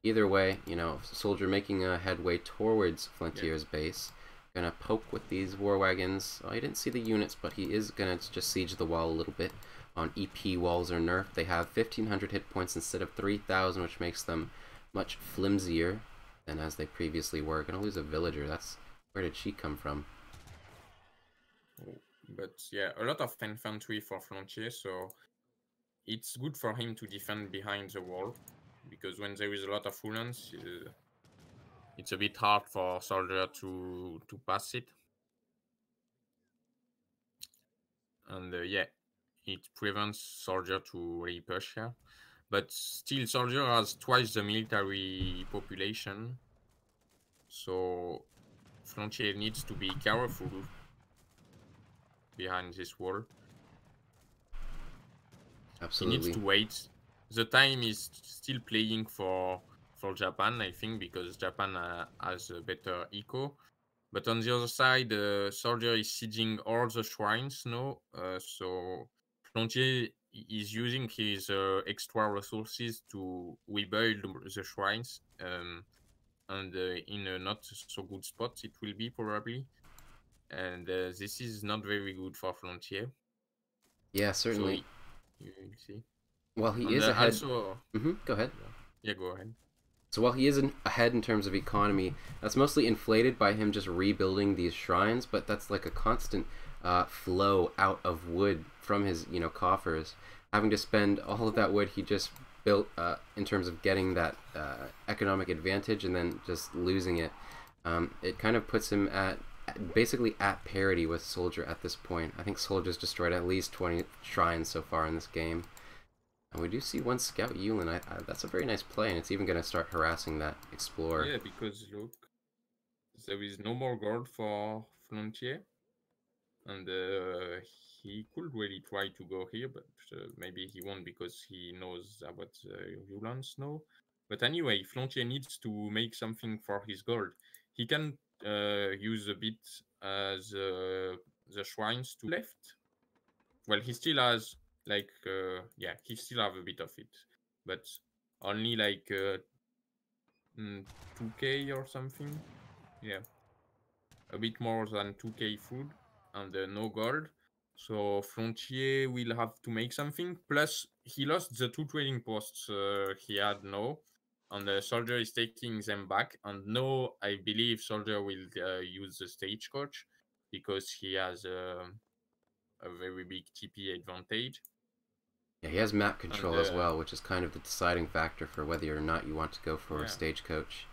Either way, SoldieR making a headway towards Flontier's base. Gonna poke with these war wagons. Oh, I didn't see the units, but he is gonna just siege the wall a little bit. On EP, walls are nerfed. They have 1,500 hit points instead of 3,000, which makes them much flimsier than as they previously were. Gonna lose a villager. Where did she come from? But yeah, a lot of infantry for Flontier, so it's good for him to defend behind the wall, because when there is a lot of Uhlans, it's a bit hard for SoldieR to pass it. And yeah, it prevents SoldieR to really push here. But still, SoldieR has twice the military population, so Flontier needs to be careful behind this wall. Absolutely. He needs to wait. The time is still playing for Japan, I think, because Japan has a better eco. But on the other side, SoldieR is sieging all the shrines now, so Flontier is using his extra resources to rebuild the shrines, and in a not so good spot it will be probably, and this is not very good for Flontier. Yeah, certainly. You will see. While he And is ahead, also, go ahead. yeah, go ahead. So while he is ahead in terms of economy, that's mostly inflated by him just rebuilding these shrines, but that's like a constant flow out of wood from his coffers, having to spend all of that wood he just built in terms of getting that economic advantage and then just losing it. It kind of puts him at basically at parity with SoldieR at this point. I think Soldier's destroyed at least 20 shrines so far in this game. And we do see one scout Yulin. That's a very nice play, and it's even going to start harassing that explorer. Yeah, because look, there is no more gold for Flontier, and he could really try to go here, but maybe he won't because he knows what Yulans know. But anyway, Flontier needs to make something for his gold. He can use a bit the shrines to left. Well, he still has like yeah, he still have a bit of it, but only like 2k or something. Yeah, a bit more than 2k food and no gold. So Flontier will have to make something. Plus, he lost the 2 trading posts he had now, and the SoldieR is taking them back. And now I believe SoldieR will use the stagecoach because he has a very big TP advantage. Yeah, he has map control as well, which is kind of the deciding factor for whether or not you want to go for a stagecoach.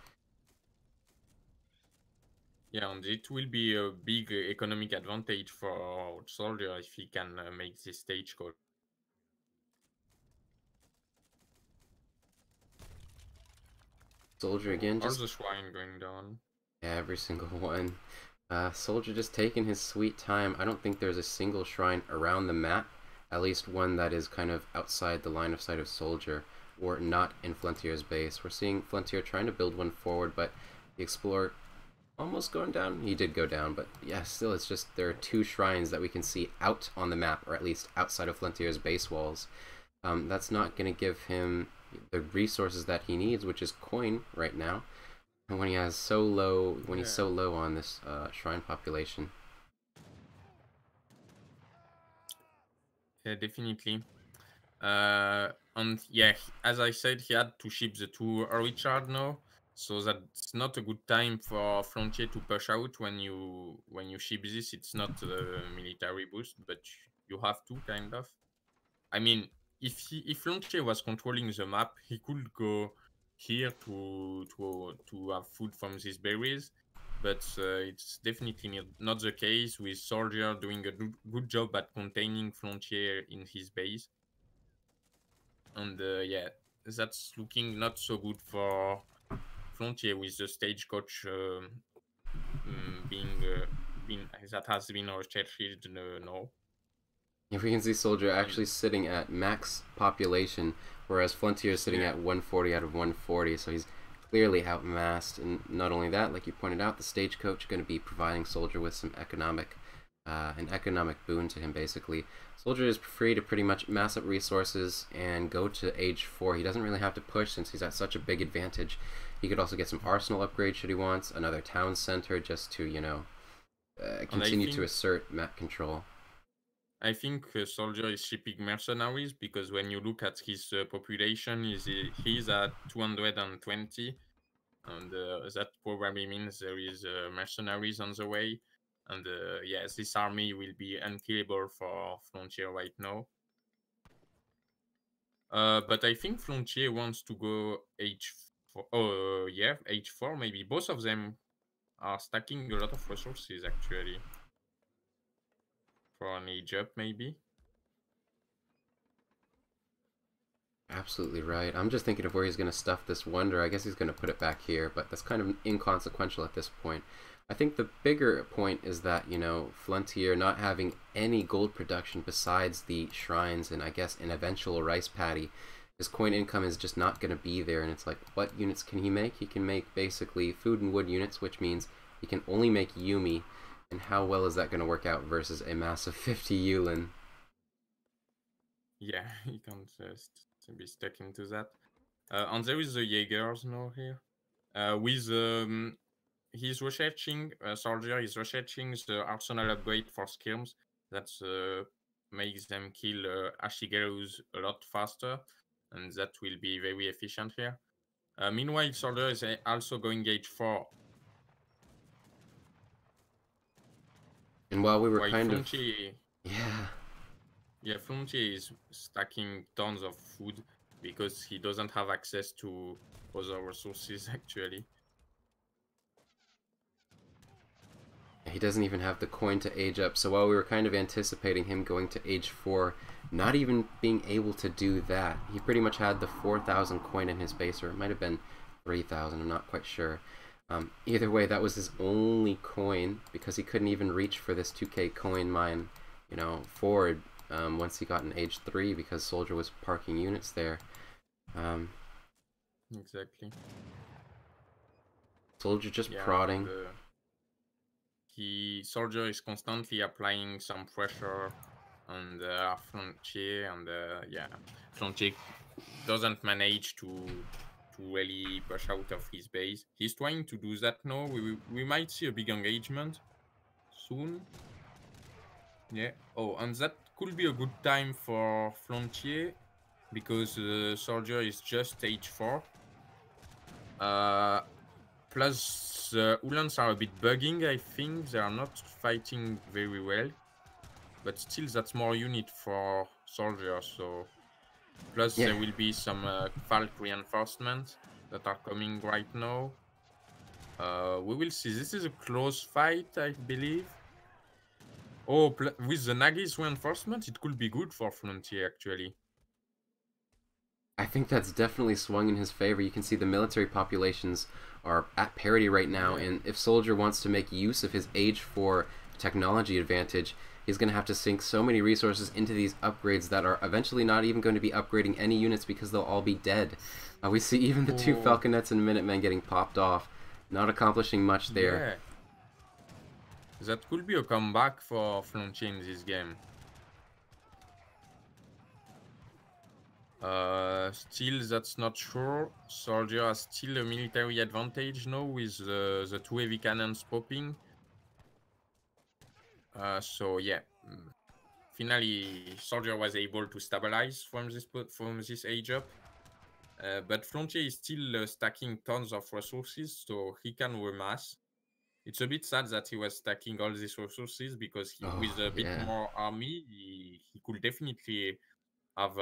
Yeah, and it will be a big economic advantage for SoldieR if he can make this stagecoach. SoldieR again, just... All the shrine going down. Yeah, every single one. SoldieR just taking his sweet time. I don't think there's a single shrine around the map, at least one that is kind of outside the line of sight of SoldieR, or not in Flontier's base. We're seeing Flontier trying to build one forward, but the Explorer almost going down. He did go down, but yeah, still it's just there are 2 shrines that we can see out on the map, or at least outside of Flontier's base walls. That's not going to give him the resources that he needs, which is coin right now. And when he has so low, he's so low on this shrine population. Yeah, definitely. And yeah, as I said, he had to ship the 2 Richard now, so that's not a good time for Flontier to push out when you ship this. It's not a military boost, but you have to kind of. I mean, if Flontier was controlling the map, he could go here to have food from these berries, but it's definitely not the case, with SoldieR doing a good job at containing Flontier in his base. And yeah, that's looking not so good for Flontier with the stagecoach being that has been restricted now. If we can see SoldieR actually sitting at max population, whereas Flontier is sitting at 140 out of 140, so he's clearly outmassed. And not only that, like you pointed out, the stagecoach going to be providing SoldieR with some an economic boon to him, basically. SoldieR is free to pretty much mass up resources and go to age 4. He doesn't really have to push since he's at such a big advantage. He could also get some arsenal upgrade should he wants, another town center just to, continue to assert map control. I think SoldieR is shipping mercenaries because when you look at his population, he's at 220, and that probably means there is mercenaries on the way. And yes, this army will be unkillable for Flontier right now. But I think Flontier wants to go H4. Oh, yeah, H4 maybe. Both of them are stacking a lot of resources, actually. For an age up, maybe. Absolutely right. I'm just thinking of where he's going to stuff this wonder. I guess he's going to put it back here, but that's kind of inconsequential at this point. I think the bigger point is that, Flontier not having any gold production besides the shrines and I guess an eventual rice paddy, his coin income is just not going to be there. And it's like, what units can he make? He can make basically food and wood units, which means he can only make Yumi. And how well is that going to work out versus a massive 50 Yulin? Yeah, he can't be stuck into that. And there is the Jaegers now here. With he's researching, SoldieR is researching the arsenal upgrade for skirms. That's makes them kill Ashigerus a lot faster, and that will be very efficient here. Meanwhile, SoldieR is also going H4. And while we were While kind Flontier, of... Yeah. Yeah, Flontier is stacking tons of food because he doesn't have access to other resources, actually. He doesn't even have the coin to age up, so while we were kind of anticipating him going to age 4, not even being able to do that, he pretty much had the 4,000 coin in his base, or it might have been 3,000, I'm not quite sure. Either way, that was his only coin, because he couldn't even reach for this 2k coin mine, you know, forward once he got in age 3, because SoldieR was parking units there. Exactly. SoldieR just prodding. SoldieR is constantly applying some pressure on the Flontier, and yeah, Flontier doesn't manage to really push out of his base. He's trying to do that now. We might see a big engagement soon. Yeah. Oh, and that could be a good time for Flontier because SoldieR is just stage 4. Plus, the Uhlans are a bit bugging, I think. They are not fighting very well. But still, that's more unit for SoldieR, so... Plus, there will be some Falk reinforcements that are coming right now. We will see. This is a close fight, I believe. Oh, with the Nagi's reinforcement, it could be good for Flontier, actually. I think that's definitely swung in his favor. You can see the military populations are at parity right now, and if SoldieR wants to make use of his age 4 technology advantage, he's going to have to sink so many resources into these upgrades that are eventually not even going to be upgrading any units because they'll all be dead. We see even the 2 Falconets and Minutemen getting popped off, not accomplishing much there. Yeah. That could be a comeback for Flontier in this game. Still, that's not sure. SoldieR has still a military advantage now with the 2 heavy cannons popping. So yeah, finally SoldieR was able to stabilize from this age up. But Flontier is still stacking tons of resources, so he can remass. It's a bit sad that he was stacking all these resources because with a bit more army, he could definitely have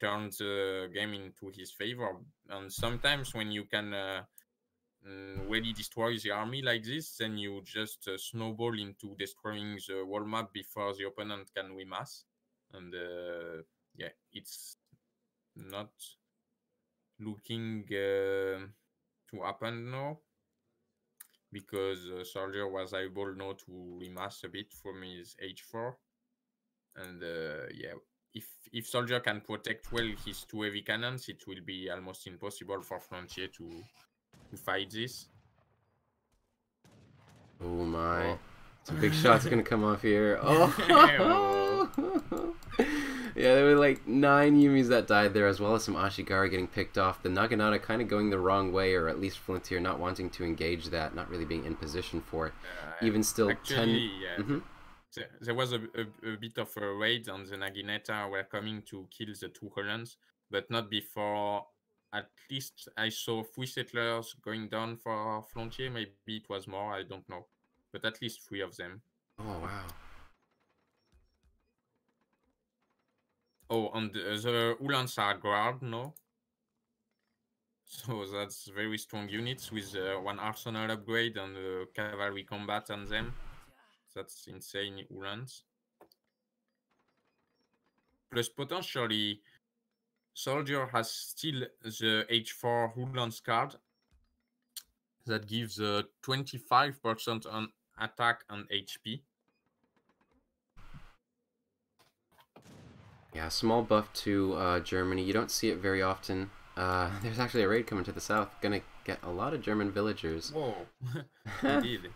turned the game into his favor. And sometimes when you can really destroy the army like this, then you just snowball into destroying the whole map before the opponent can remass. And yeah, it's not looking to happen now because SoldieR was able now to remass a bit from his H4. And yeah, if SoldieR can protect well his 2 heavy cannons, it will be almost impossible for Flontier to fight this. Oh my. Some big shots gonna come off here. Oh! Yeah, there were like 9 Yumis that died there, as well as some Ashigaru getting picked off. The Naginata kind of going the wrong way, or at least Flontier not wanting to engage that, not really being in position for it. Even still, actually, 10... Yeah. There was a bit of a raid, and the Naginata were coming to kill the 2 Hollands, but not before. At least I saw 3 settlers going down for Flontier. Maybe it was more, I don't know. But at least 3 of them. Oh, wow. Oh, and the Uhlans are guard now. So that's very strong units with 1 arsenal upgrade and cavalry combat on them. That's insane, Uhlans. Plus, potentially, SoldieR has still the H4 Uhlans card that gives 25% on attack and HP. Yeah, small buff to Germany. You don't see it very often. There's actually a raid coming to the south. Gonna get a lot of German villagers. Whoa, indeed.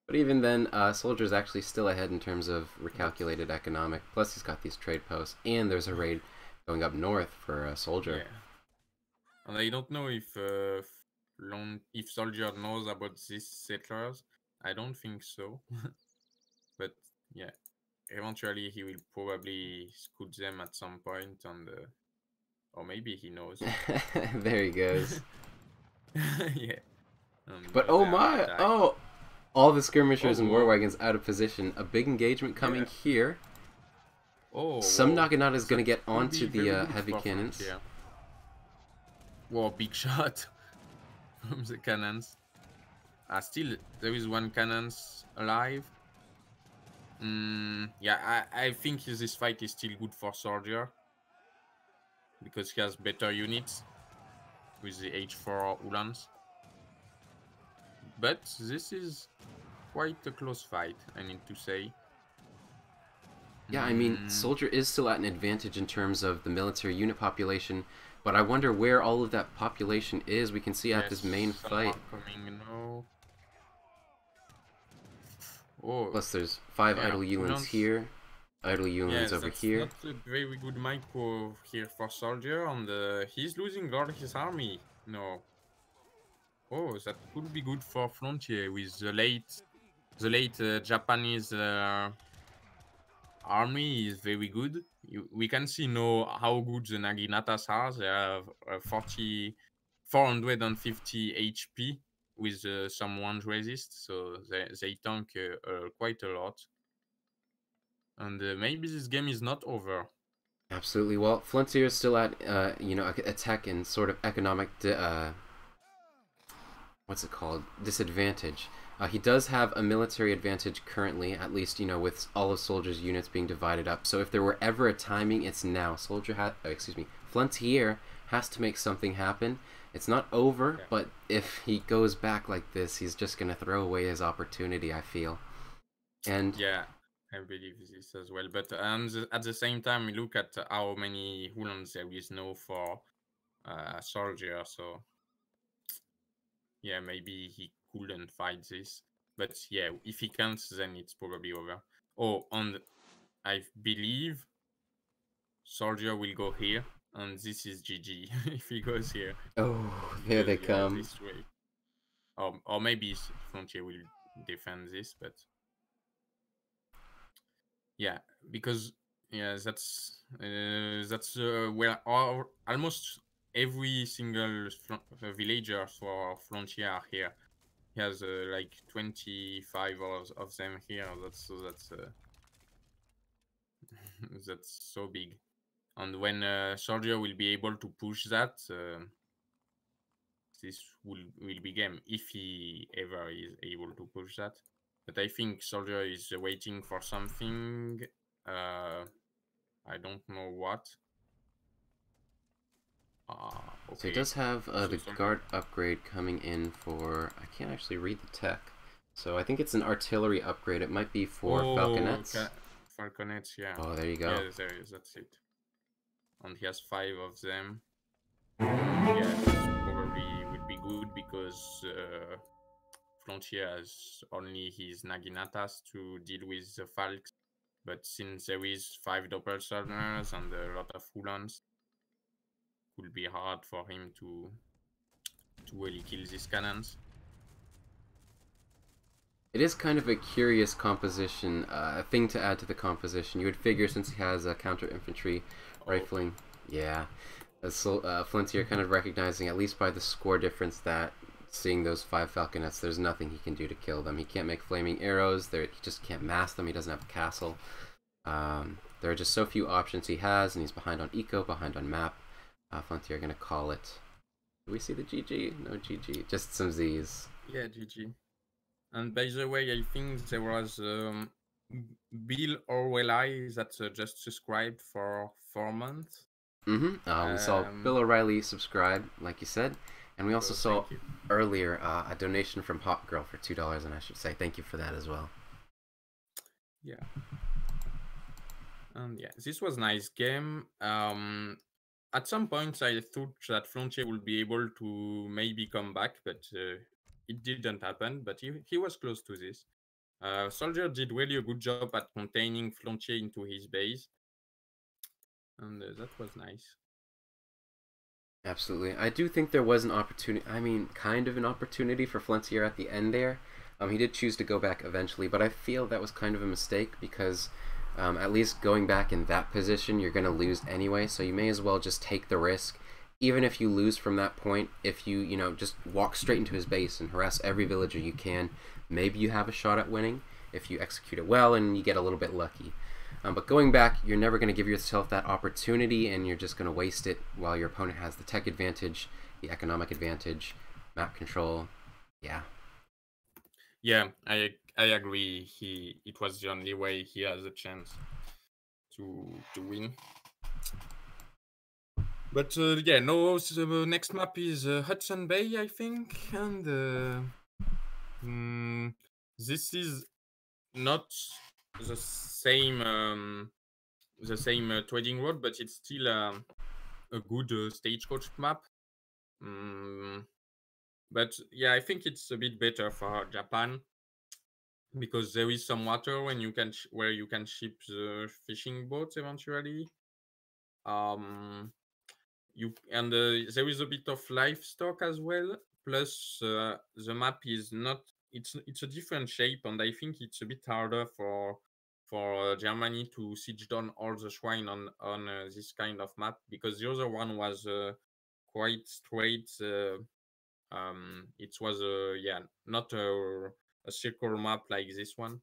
But even then, SoldieR's actually still ahead in terms of recalculated economic. Plus, he's got these trade posts, and there's a raid going up north for SoldieR. Yeah. And I don't know if SoldieR knows about these settlers. I don't think so. But yeah, eventually he will probably scoot them at some point on the, or maybe he knows. There he goes. Yeah. But oh my! Oh, all the skirmishers and war whoa. wagons out of position. A big engagement coming here. Oh, Some whoa. Naginata is going to get Could onto be the very good heavy for cannons. Flontier. Whoa, big shot from the cannons. Still, there is one cannons alive. Yeah, I think this fight is still good for SoldieR because he has better units with the H4 Uhlans. But this is quite a close fight, I need to say. Yeah, I mean, SoldieR is still at an advantage in terms of the military unit population, but I wonder where all of that population is. We can see at this main fight. Coming now. Oh, Plus, there's 5 idle Uhlans here, idle Uhlans over here. That's not a very good micro here for SoldieR, and he's losing all his army. No. Oh, that could be good for Flontier with the late Japanese army is very good. We can see now how good the Naginatas are. They have 450 HP with some one resist, so they tank quite a lot. And maybe this game is not over. Absolutely. Well, Flontier is still at attack and sort of economic what's it called? Disadvantage. He does have a military advantage currently, at least, with all of SoldieR's units being divided up. So if there were ever a timing, it's now. Flontier has to make something happen. It's not over, but if he goes back like this, he's just going to throw away his opportunity, I feel. And yeah, I believe this as well. But at the same time, we look at how many Uhlans there is now for SoldieR, so yeah, maybe he couldn't fight this. But yeah, if he can't, then it's probably over. Oh, and I believe SoldieR will go here, and this is GG if he goes here. Oh, there they come. This way. Or maybe Flontier will defend this, but yeah, because yeah, that's where almost every single villager for Flontier are here. He has like 25 of them here. That's that's so big. And when SoldieR will be able to push that, this will be game if he ever is able to push that. But I think SoldieR is waiting for something. I don't know what. Okay. So he does have the guard upgrade coming in for... I can't actually read the tech. So I think it's an artillery upgrade. It might be for falconets. Falconets, yeah. Oh, there you go. Yeah, there is. That's it. And he has 5 of them. Yeah, this probably would be good because Flontier has only his Naginatas to deal with the Falks. But since there is 5 Doppelsolners and a lot of Uhlans, it will be hard for him to really kill these cannons. It is kind of a curious composition, a thing to add to the composition. You would figure since he has a counter-infantry rifling, yeah, Flontier kind of recognizing, at least by the score difference, that seeing those 5 falconets, there's nothing he can do to kill them. He can't make flaming arrows, he just can't mass them, he doesn't have a castle. There are just so few options he has, and he's behind on eco, behind on map. Flontier going to call it. Do we see the GG? No GG, just some Z's. Yeah, GG. And by the way, I think there was Bill O'Reilly that just subscribed for 4 months. We saw Bill O'Reilly subscribe, like you said, and we also saw earlier a donation from Hot Girl for $2, and I should say thank you for that as well. Yeah. And yeah, this was a nice game. At some point, I thought that Flontier would be able to maybe come back, but it didn't happen. But he was close to this. SoldieR did really a good job at containing Flontier into his base, and that was nice. Absolutely. I do think there was an opportunity, kind of an opportunity for Flontier at the end there. He did choose to go back eventually, but I feel that was kind of a mistake because At least going back in that position, you're going to lose anyway, so you may as well just take the risk. Even if you lose from that point, if you, just walk straight into his base and harass every villager you can, maybe you have a shot at winning if you execute it well and you get a little bit lucky. But going back, you're never going to give yourself that opportunity, and you're just going to waste it while your opponent has the tech advantage, the economic advantage, map control. Yeah. Yeah, I agree. It was the only way he has a chance to win. But yeah, no. So the next map is Hudson Bay, I think, and this is not the same trading road, but it's still a good stagecoach map. But yeah, I think it's a bit better for Japan because there is some water when you can where you can ship the fishing boats eventually. There is a bit of livestock as well. Plus, the map is not. It's a different shape, and I think it's a bit harder for Germany to siege down all the shrine on this kind of map, because the other one was quite straight. It was not a circle map like this one.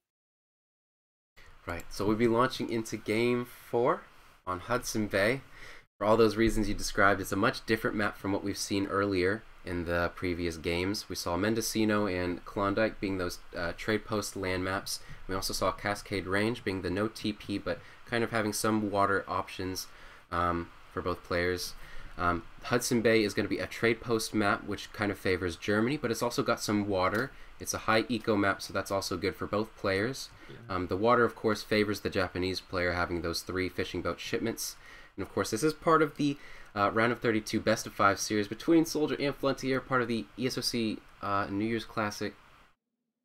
Right. So we'll be launching into Game 4 on Hudson Bay. For all those reasons you described, it's a much different map from what we've seen earlier in the previous games. We saw Mendocino and Klondike being those trade post land maps. We also saw Cascade Range being the no TP, but kind of having some water options for both players. Hudson Bay is going to be a trade post map, which kind of favors Germany, but it's also got some water. It's a high eco map, so that's also good for both players. Yeah. The water, of course, favors the Japanese player having those 3 fishing boat shipments. And of course, this is part of the round of 32 best of 5 series between SoldieR and Flontier, part of the ESOC New Year's Classic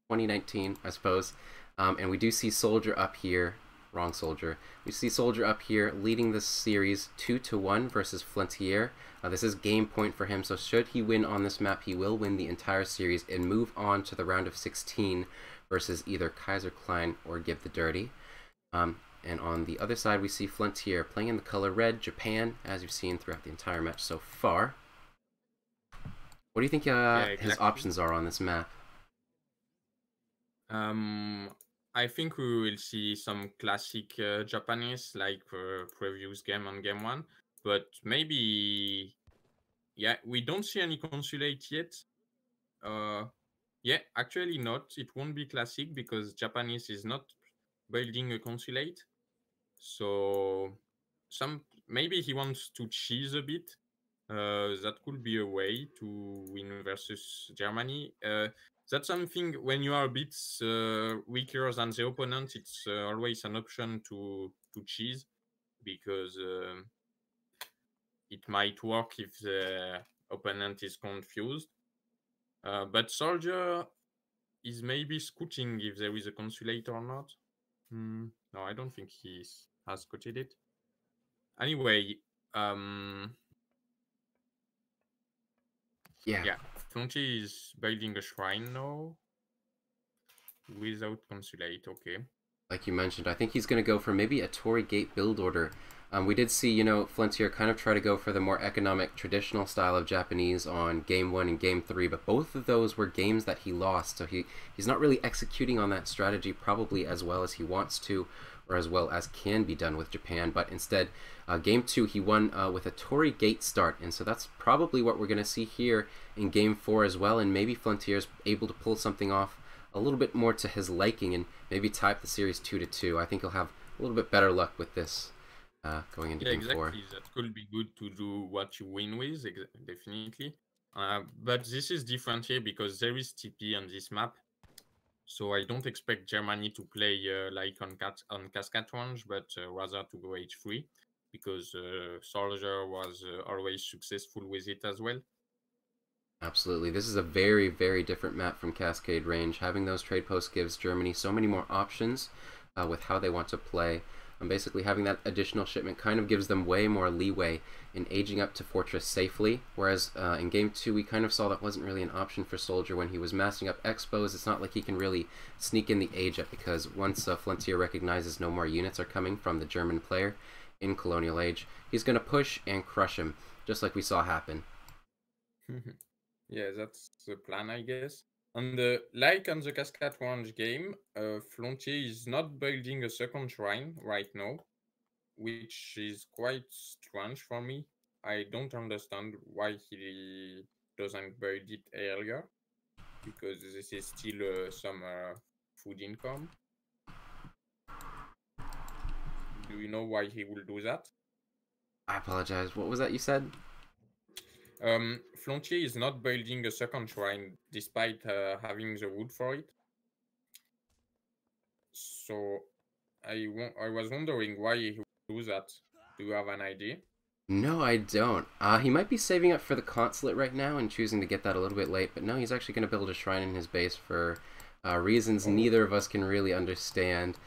2019, I suppose. And we do see SoldieR up here. Wrong SoldieR. We see SoldieR up here leading the series 2-1 versus Flontier. This is game point for him, so should he win on this map, he will win the entire series and move on to the round of 16 versus either Kaiser Klein or Give the Dirty. And on the other side, we see Flontier playing in the color red, Japan, as you've seen throughout the entire match so far. What do you think exactly. His options are on this map? I think we will see some classic Japanese, like previous game on game 1. But maybe, yeah, we don't see any consulate yet. Yeah, actually not. It won't be classic because Japanese is not building a consulate. So maybe he wants to cheese a bit. That could be a way to win versus Germany. That's something when you are a bit weaker than the opponent, it's always an option to cheese, because it might work if the opponent is confused. But SoldieR is maybe scouting if there is a consulate or not. No, I don't think he has scouted it. Anyway, yeah, Flontier is building a shrine now without consulate. Okay. Like you mentioned, I think he's going to go for maybe a Torii Gate build order. We did see, Flontier kind of try to go for the more economic, traditional style of Japanese on Game 1 and Game 3, but both of those were games that he lost, so he's not really executing on that strategy probably as well as he wants to, or as well as can be done with Japan, but instead, Game 2 he won with a Torii Gate start, and so that's probably what we're going to see here in Game 4 as well, and maybe Flontier's able to pull something off a little bit more to his liking and maybe tie up the series 2-2. I think he'll have a little bit better luck with this going into Game 4. That could be good to do what you win with, definitely. But this is different here because there is TP on this map. So I don't expect Germany to play like on Cascade range, but rather to go H3, because SoldieR was always successful with it as well. Absolutely. This is a very, very different map from Cascade Range. Having those trade posts gives Germany so many more options with how they want to play. Basically, having that additional shipment kind of gives them way more leeway in aging up to Fortress safely, whereas in Game 2 we kind of saw that wasn't really an option for SoldieR when he was massing up expos. It's not like he can really sneak in the age up, because once Flontier recognizes no more units are coming from the German player in Colonial Age, he's going to push and crush him, just like we saw happen. Yeah, that's the plan, I guess. On the Cascade Range game, Flontier is not building a second shrine right now, which is quite strange for me. I don't understand why he doesn't build it earlier, because this is still some food income. Do you know why he will do that? I apologize. What was that you said? Flontier is not building a second shrine despite having the wood for it. So I was wondering why he would do that. Do you have an idea? No, I don't. He might be saving up for the consulate right now and choosing to get that a little bit late, but no, he's actually going to build a shrine in his base for reasons neither of us can really understand.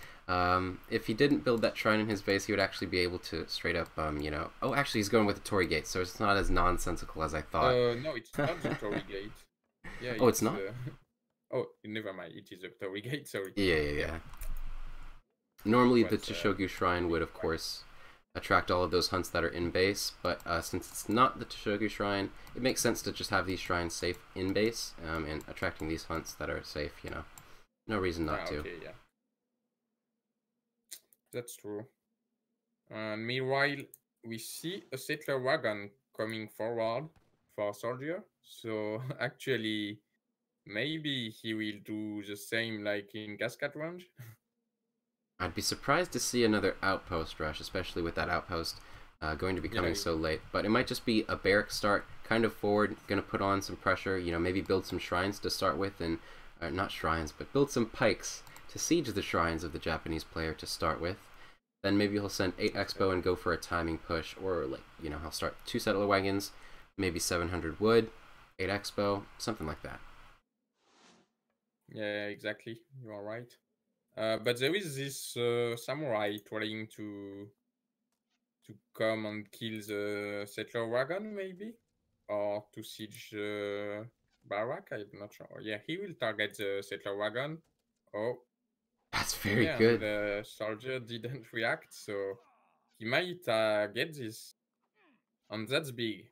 If he didn't build that shrine in his base, he would actually be able to straight up, you know... Oh, actually, he's going with the Torii Gate, so it's not as nonsensical as I thought. No, it's not the Torii Gate. Yeah, oh, it's not? Oh, never mind. It is a Torii Gate, sorry. Yeah. Normally, the Toshogu Shrine would, of course, attract all of those hunts that are in base, but since it's not the Toshogu Shrine, it makes sense to just have these shrines safe in base, and attracting these hunts that are safe, you know. No reason not to. Okay, yeah. That's true. Meanwhile, we see a settler wagon coming forward for SoldieR, so actually, maybe he will do the same like in Cascade Range. I'd be surprised to see another outpost rush, especially with that outpost going to be coming so late. But it might just be a barrack start, kind of forward, going to put on some pressure, you know, maybe build some shrines to start with, and not shrines, but build some pikes to siege the shrines of the Japanese player to start with. Then maybe he'll send 8 expo and go for a timing push, or like, you know, he'll start 2 settler wagons, maybe 700 wood, 8 expo, something like that. Yeah, exactly. You are right. But there is this samurai trying to come and kill the settler wagon, maybe, or to siege the barrack. I'm not sure. Yeah, he will target the settler wagon. Oh, that's very good. The soldier didn't react, so he might get this, and that's big.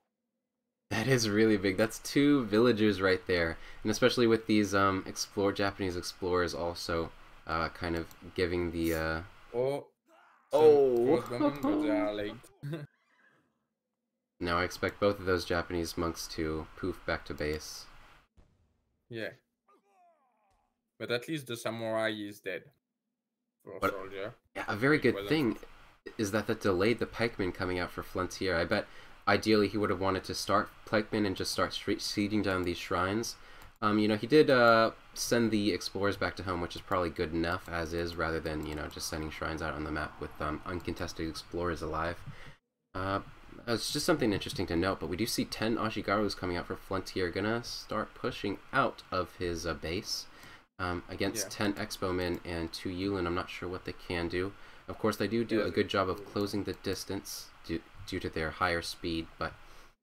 That is really big. That's 2 villagers right there, and especially with these Japanese explorers also kind of giving the but they are late. Now I expect both of those Japanese monks to poof back to base. Yeah, but at least the samurai is dead for SoldieR. Yeah, a very good thing is that delayed the pikemen coming out for Flontier. I bet ideally he would have wanted to start pikemen and just start sieging down these shrines. You know, he did send the explorers back to home, which is probably good enough as is, rather than, you know, just sending shrines out on the map with uncontested explorers alive. It's just something interesting to note, but we do see 10 Ashigarus coming out for Flontier, gonna start pushing out of his base against 10 Expo men and 2 Yulin. I'm not sure what they can do. Of course, they do a good job of closing the distance due to their higher speed, but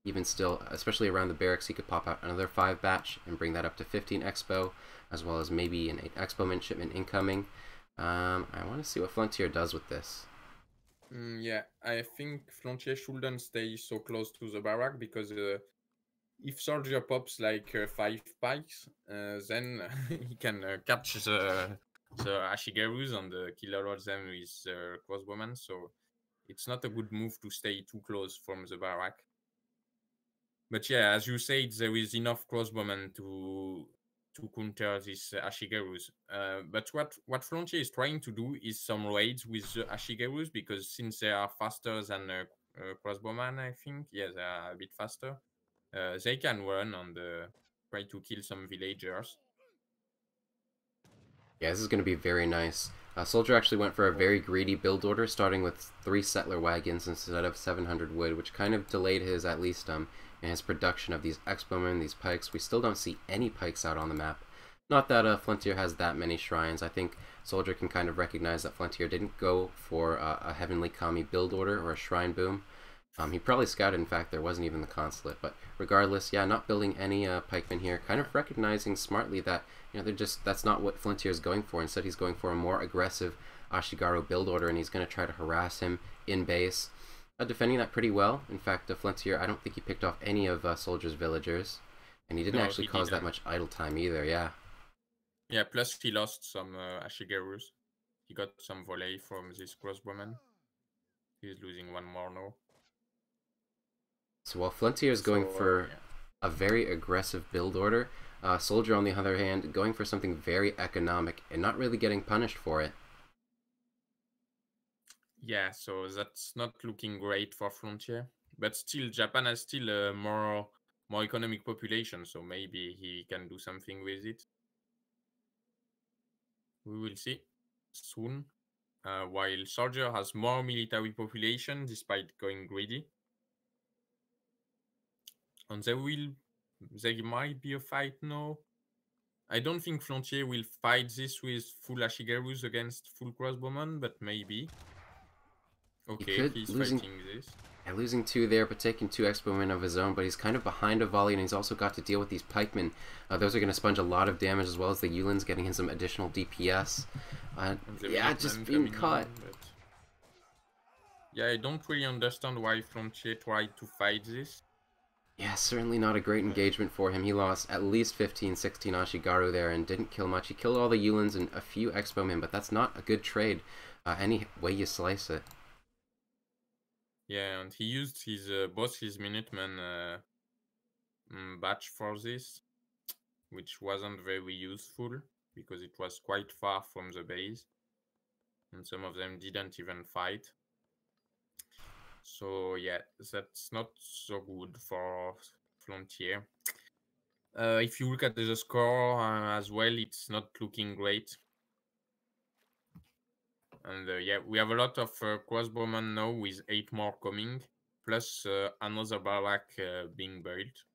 even still, especially around the barracks, he could pop out another 5 batch and bring that up to 15 Expo, as well as maybe an 8 Expo men shipment incoming. I want to see what Flontier does with this. Yeah, I think Flontier shouldn't stay so close to the barrack, because if SoldieR pops like 5 pikes, then he can catch the Ashigarus and kill all of them with crossbowmen, so it's not a good move to stay too close from the barrack. But yeah, as you said, there is enough crossbowmen to counter these Ashigarus. But what Flontier is trying to do is some raids with the Ashigarus, because since they are faster than crossbowmen, I think, yeah, they are a bit faster, they can run and try to kill some villagers. Yeah, this is going to be very nice. SoldieR actually went for a very greedy build order, starting with 3 settler wagons instead of 700 wood, which kind of delayed his, at least, in his production of these expo men, these pikes. We still don't see any pikes out on the map. Not that Flontier has that many shrines. I think SoldieR can kind of recognize that Flontier didn't go for a Heavenly Kami build order or a shrine boom. He probably scouted, in fact, there wasn't even the consulate. But regardless, yeah, not building any pikemen here. Kind of recognizing smartly that, they're just, that's not what Flontier is going for. Instead, he's going for a more aggressive Ashigaru build order, and he's going to try to harass him in base. Defending that pretty well. In fact, Flontier, I don't think he picked off any of SoldieR's villagers. And he didn't actually cause that much idle time either, yeah. Yeah, plus he lost some Ashigarus. He got some volley from this crossbowman. He's losing one more now. So while Flontier is going for a very aggressive build order, SoldieR, on the other hand, going for something very economic and not really getting punished for it. Yeah, so that's not looking great for Flontier. But still, Japan has still a more economic population, so maybe he can do something with it. We will see soon. While SoldieR has more military population despite going greedy. And there might be a fight now. I don't think Flontier will fight this with full Ashigarus against full crossbowmen, but maybe. Okay, he's fighting this. Yeah, losing 2 there, but taking 2 expo-men of his own, but he's kind of behind a volley, and he's also got to deal with these pikemen. Those are going to sponge a lot of damage, as well as the Yulins getting in some additional DPS. Yeah, just being caught. Yeah, I don't really understand why Flontier tried to fight this. Yeah, certainly not a great engagement for him. He lost at least 15, 16 Ashigaru there and didn't kill much. He killed all the Yulins and a few expo-men, but that's not a good trade, any way you slice it. Yeah, and he used his both his Minutemen batch for this, which wasn't very useful because it was quite far from the base, and some of them didn't even fight. So yeah, that's not so good for Flontier. If you look at the score as well, it's not looking great. And yeah, we have a lot of crossbowmen now with 8 more coming, plus another barrack being built.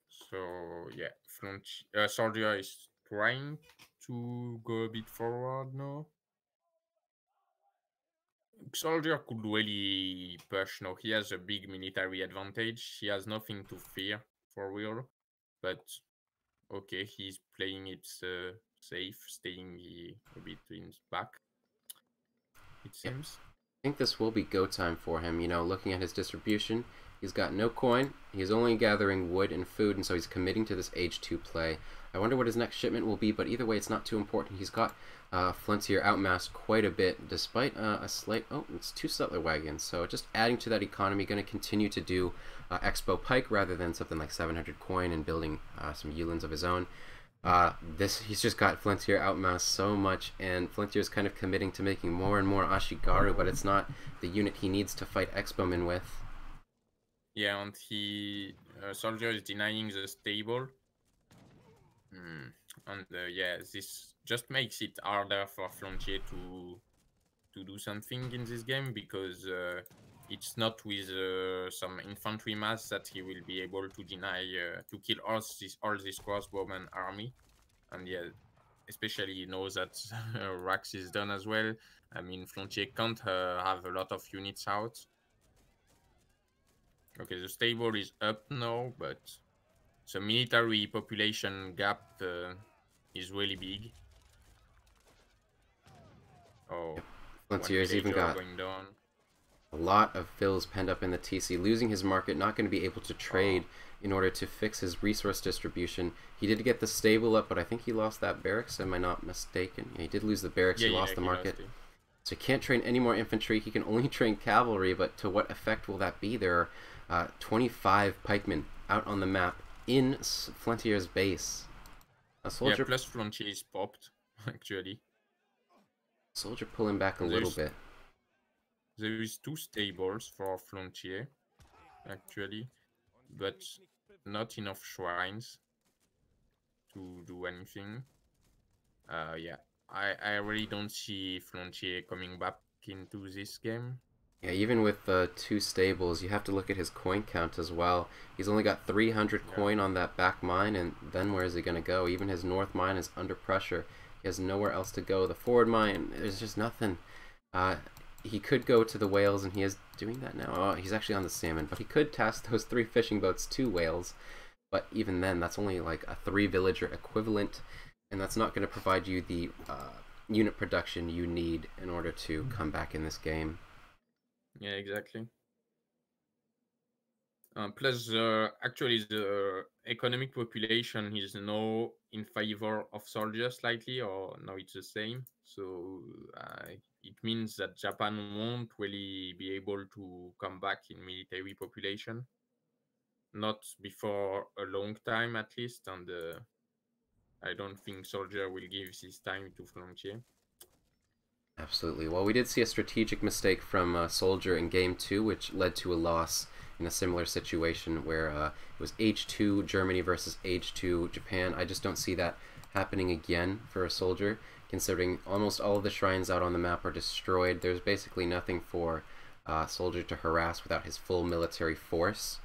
So yeah, SoldieR is trying to go a bit forward now. SoldieR could really push now. He has a big military advantage. He has nothing to fear for real. But okay, he's playing it safe, staying a bit in his back, it seems. I think this will be go time for him. Looking at his distribution, he's got no coin. He's only gathering wood and food, and so he's committing to this Age 2 play. I wonder what his next shipment will be, but either way, it's not too important. He's got Flontier outmassed quite a bit, despite a slight... Oh, it's 2 settler wagons, so just adding to that economy. Going to continue to do Expo Pike rather than something like 700 coin and building some Yulins of his own. He's just got Flontier outmassed so much, and Flontier's kind of committing to making more and more Ashigaru, but it's not the unit he needs to fight Expo-men with. Yeah, and SoldieR is denying the stable. And yeah, this just makes it harder for Flontier to do something in this game, because it's not with some infantry mass that he will be able to deny to kill all this crossbowman army. And yeah, especially he knows that Rax is done as well. I mean, Flontier can't have a lot of units out. Okay, the stable is up now, but the military population gap is really big. Oh, Flontier's even got going down. A lot of fills penned up in the TC, losing his market, not going to be able to trade in order to fix his resource distribution. He did get the stable up, but I think he lost that barracks, am I not mistaken? Yeah, he did lose the barracks, he lost the market. So he can't train any more infantry, he can only train cavalry, but to what effect will that be? There are 25 pikemen out on the map in Flontier's base. A soldier... Yeah, plus Flontier is popped, actually. SoldieR pulling back a little bit. There is 2 stables for Flontier, actually, but not enough shrines to do anything. Yeah, I really don't see Flontier coming back into this game. Yeah, even with the 2 stables, you have to look at his coin count as well. He's only got 300 Yeah. coin on that back mine, and then where is he going to go? Even his north mine is under pressure. He has nowhere else to go. The forward mine, there's just nothing. He could go to the whales, and he is doing that now. Oh, he's actually on the salmon, but he could task those 3 fishing boats to whales. But even then, that's only like a 3 villager equivalent, and that's not going to provide you the unit production you need in order to come back in this game. Yeah, exactly. Plus, actually, the economic population is now in favor of soldiers slightly, or now it's the same. So it means that Japan won't really be able to come back in military population, not before a long time at least. And I don't think soldier will give this time to Flontier. Absolutely. Well, we did see a strategic mistake from SoldieR in Game 2, which led to a loss in a similar situation where it was H2 Germany versus H2 Japan. I just don't see that happening again for a SoldieR, considering almost all of the shrines out on the map are destroyed. There's basically nothing for SoldieR to harass without his full military force.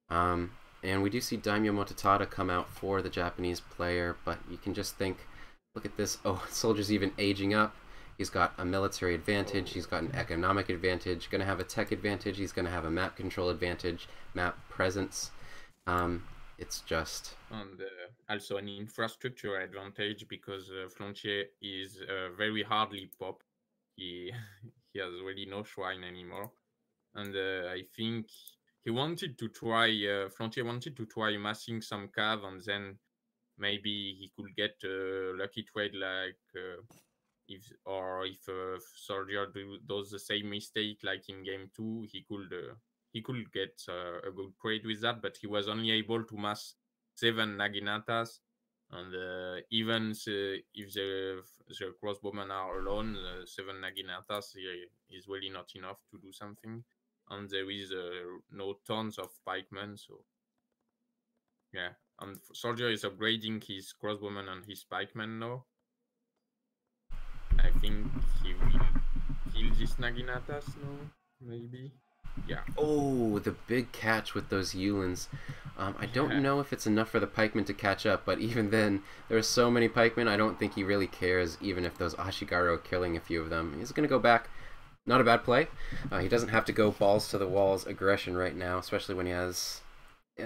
And we do see Daimyo Mototada come out for the Japanese player, but you can just think, look at this. Oh, SoldieR's even aging up. He's got a military advantage, he's got an economic advantage, going to have a tech advantage, he's going to have a map control advantage, map presence. It's just... And also an infrastructure advantage because Flontier is very hardly pop. He, he has really no shrine anymore. And I think he wanted to try, Flontier wanted to try massing some cav, and then maybe he could get a lucky trade like... if SoldieR does the same mistake like in game 2, he could get a good trade with that, but he was only able to mass 7 Naginatas, and even if the crossbowmen are alone, 7 Naginatas is really not enough to do something, and there is no tons of pikemen, so yeah. And SoldieR is upgrading his crossbowmen and his pikemen now. I think he will kill this Naginatas now, maybe. Yeah. Oh, the big catch with those Yulins. I don't know if it's enough for the pikemen to catch up, but even then, there are so many pikemen, I don't think he really cares, even if those Ashigaru are killing a few of them. He's going to go back. Not a bad play. He doesn't have to go balls to the walls aggression right now, especially when he has...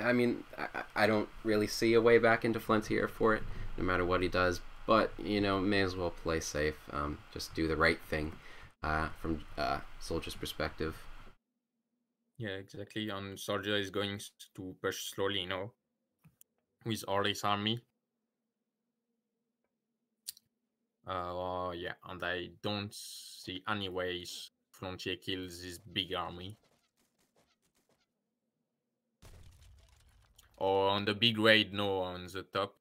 I mean, I don't really see a way back into Flontier for it, no matter what he does. But, you know, may as well play safe. Just do the right thing from SoldieR's perspective. Yeah, exactly. And SoldieR is going to push slowly now with all his army. Yeah, and I don't see any ways Flontier kills this big army. Or on the big raid, no, on the top.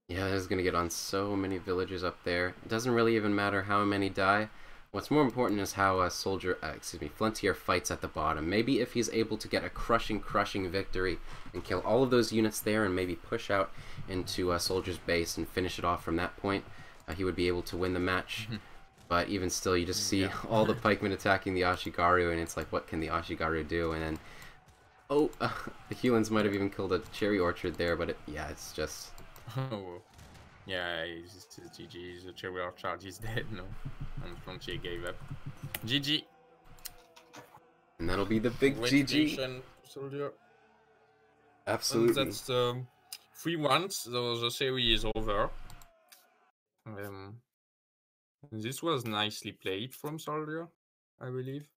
Yeah, this is going to get on so many villages up there. It doesn't really even matter how many die. What's more important is how Flontier fights at the bottom. Maybe if he's able to get a crushing victory and kill all of those units there and maybe push out into SoldieR's base and finish it off from that point, he would be able to win the match. But even still, you just see all the pikemen attacking the Ashigaru, and it's like, what can the Ashigaru do? And then, oh, the Hulins might have even killed a cherry orchard there, but yeah, it's just... Oh, yeah, it's GG. The cherry orchard is dead now, and Flontier gave up. GG. And that'll be the big GG. SoldieR. Absolutely. And that's 3-1. The series is over. This was nicely played from SoldieR, I believe.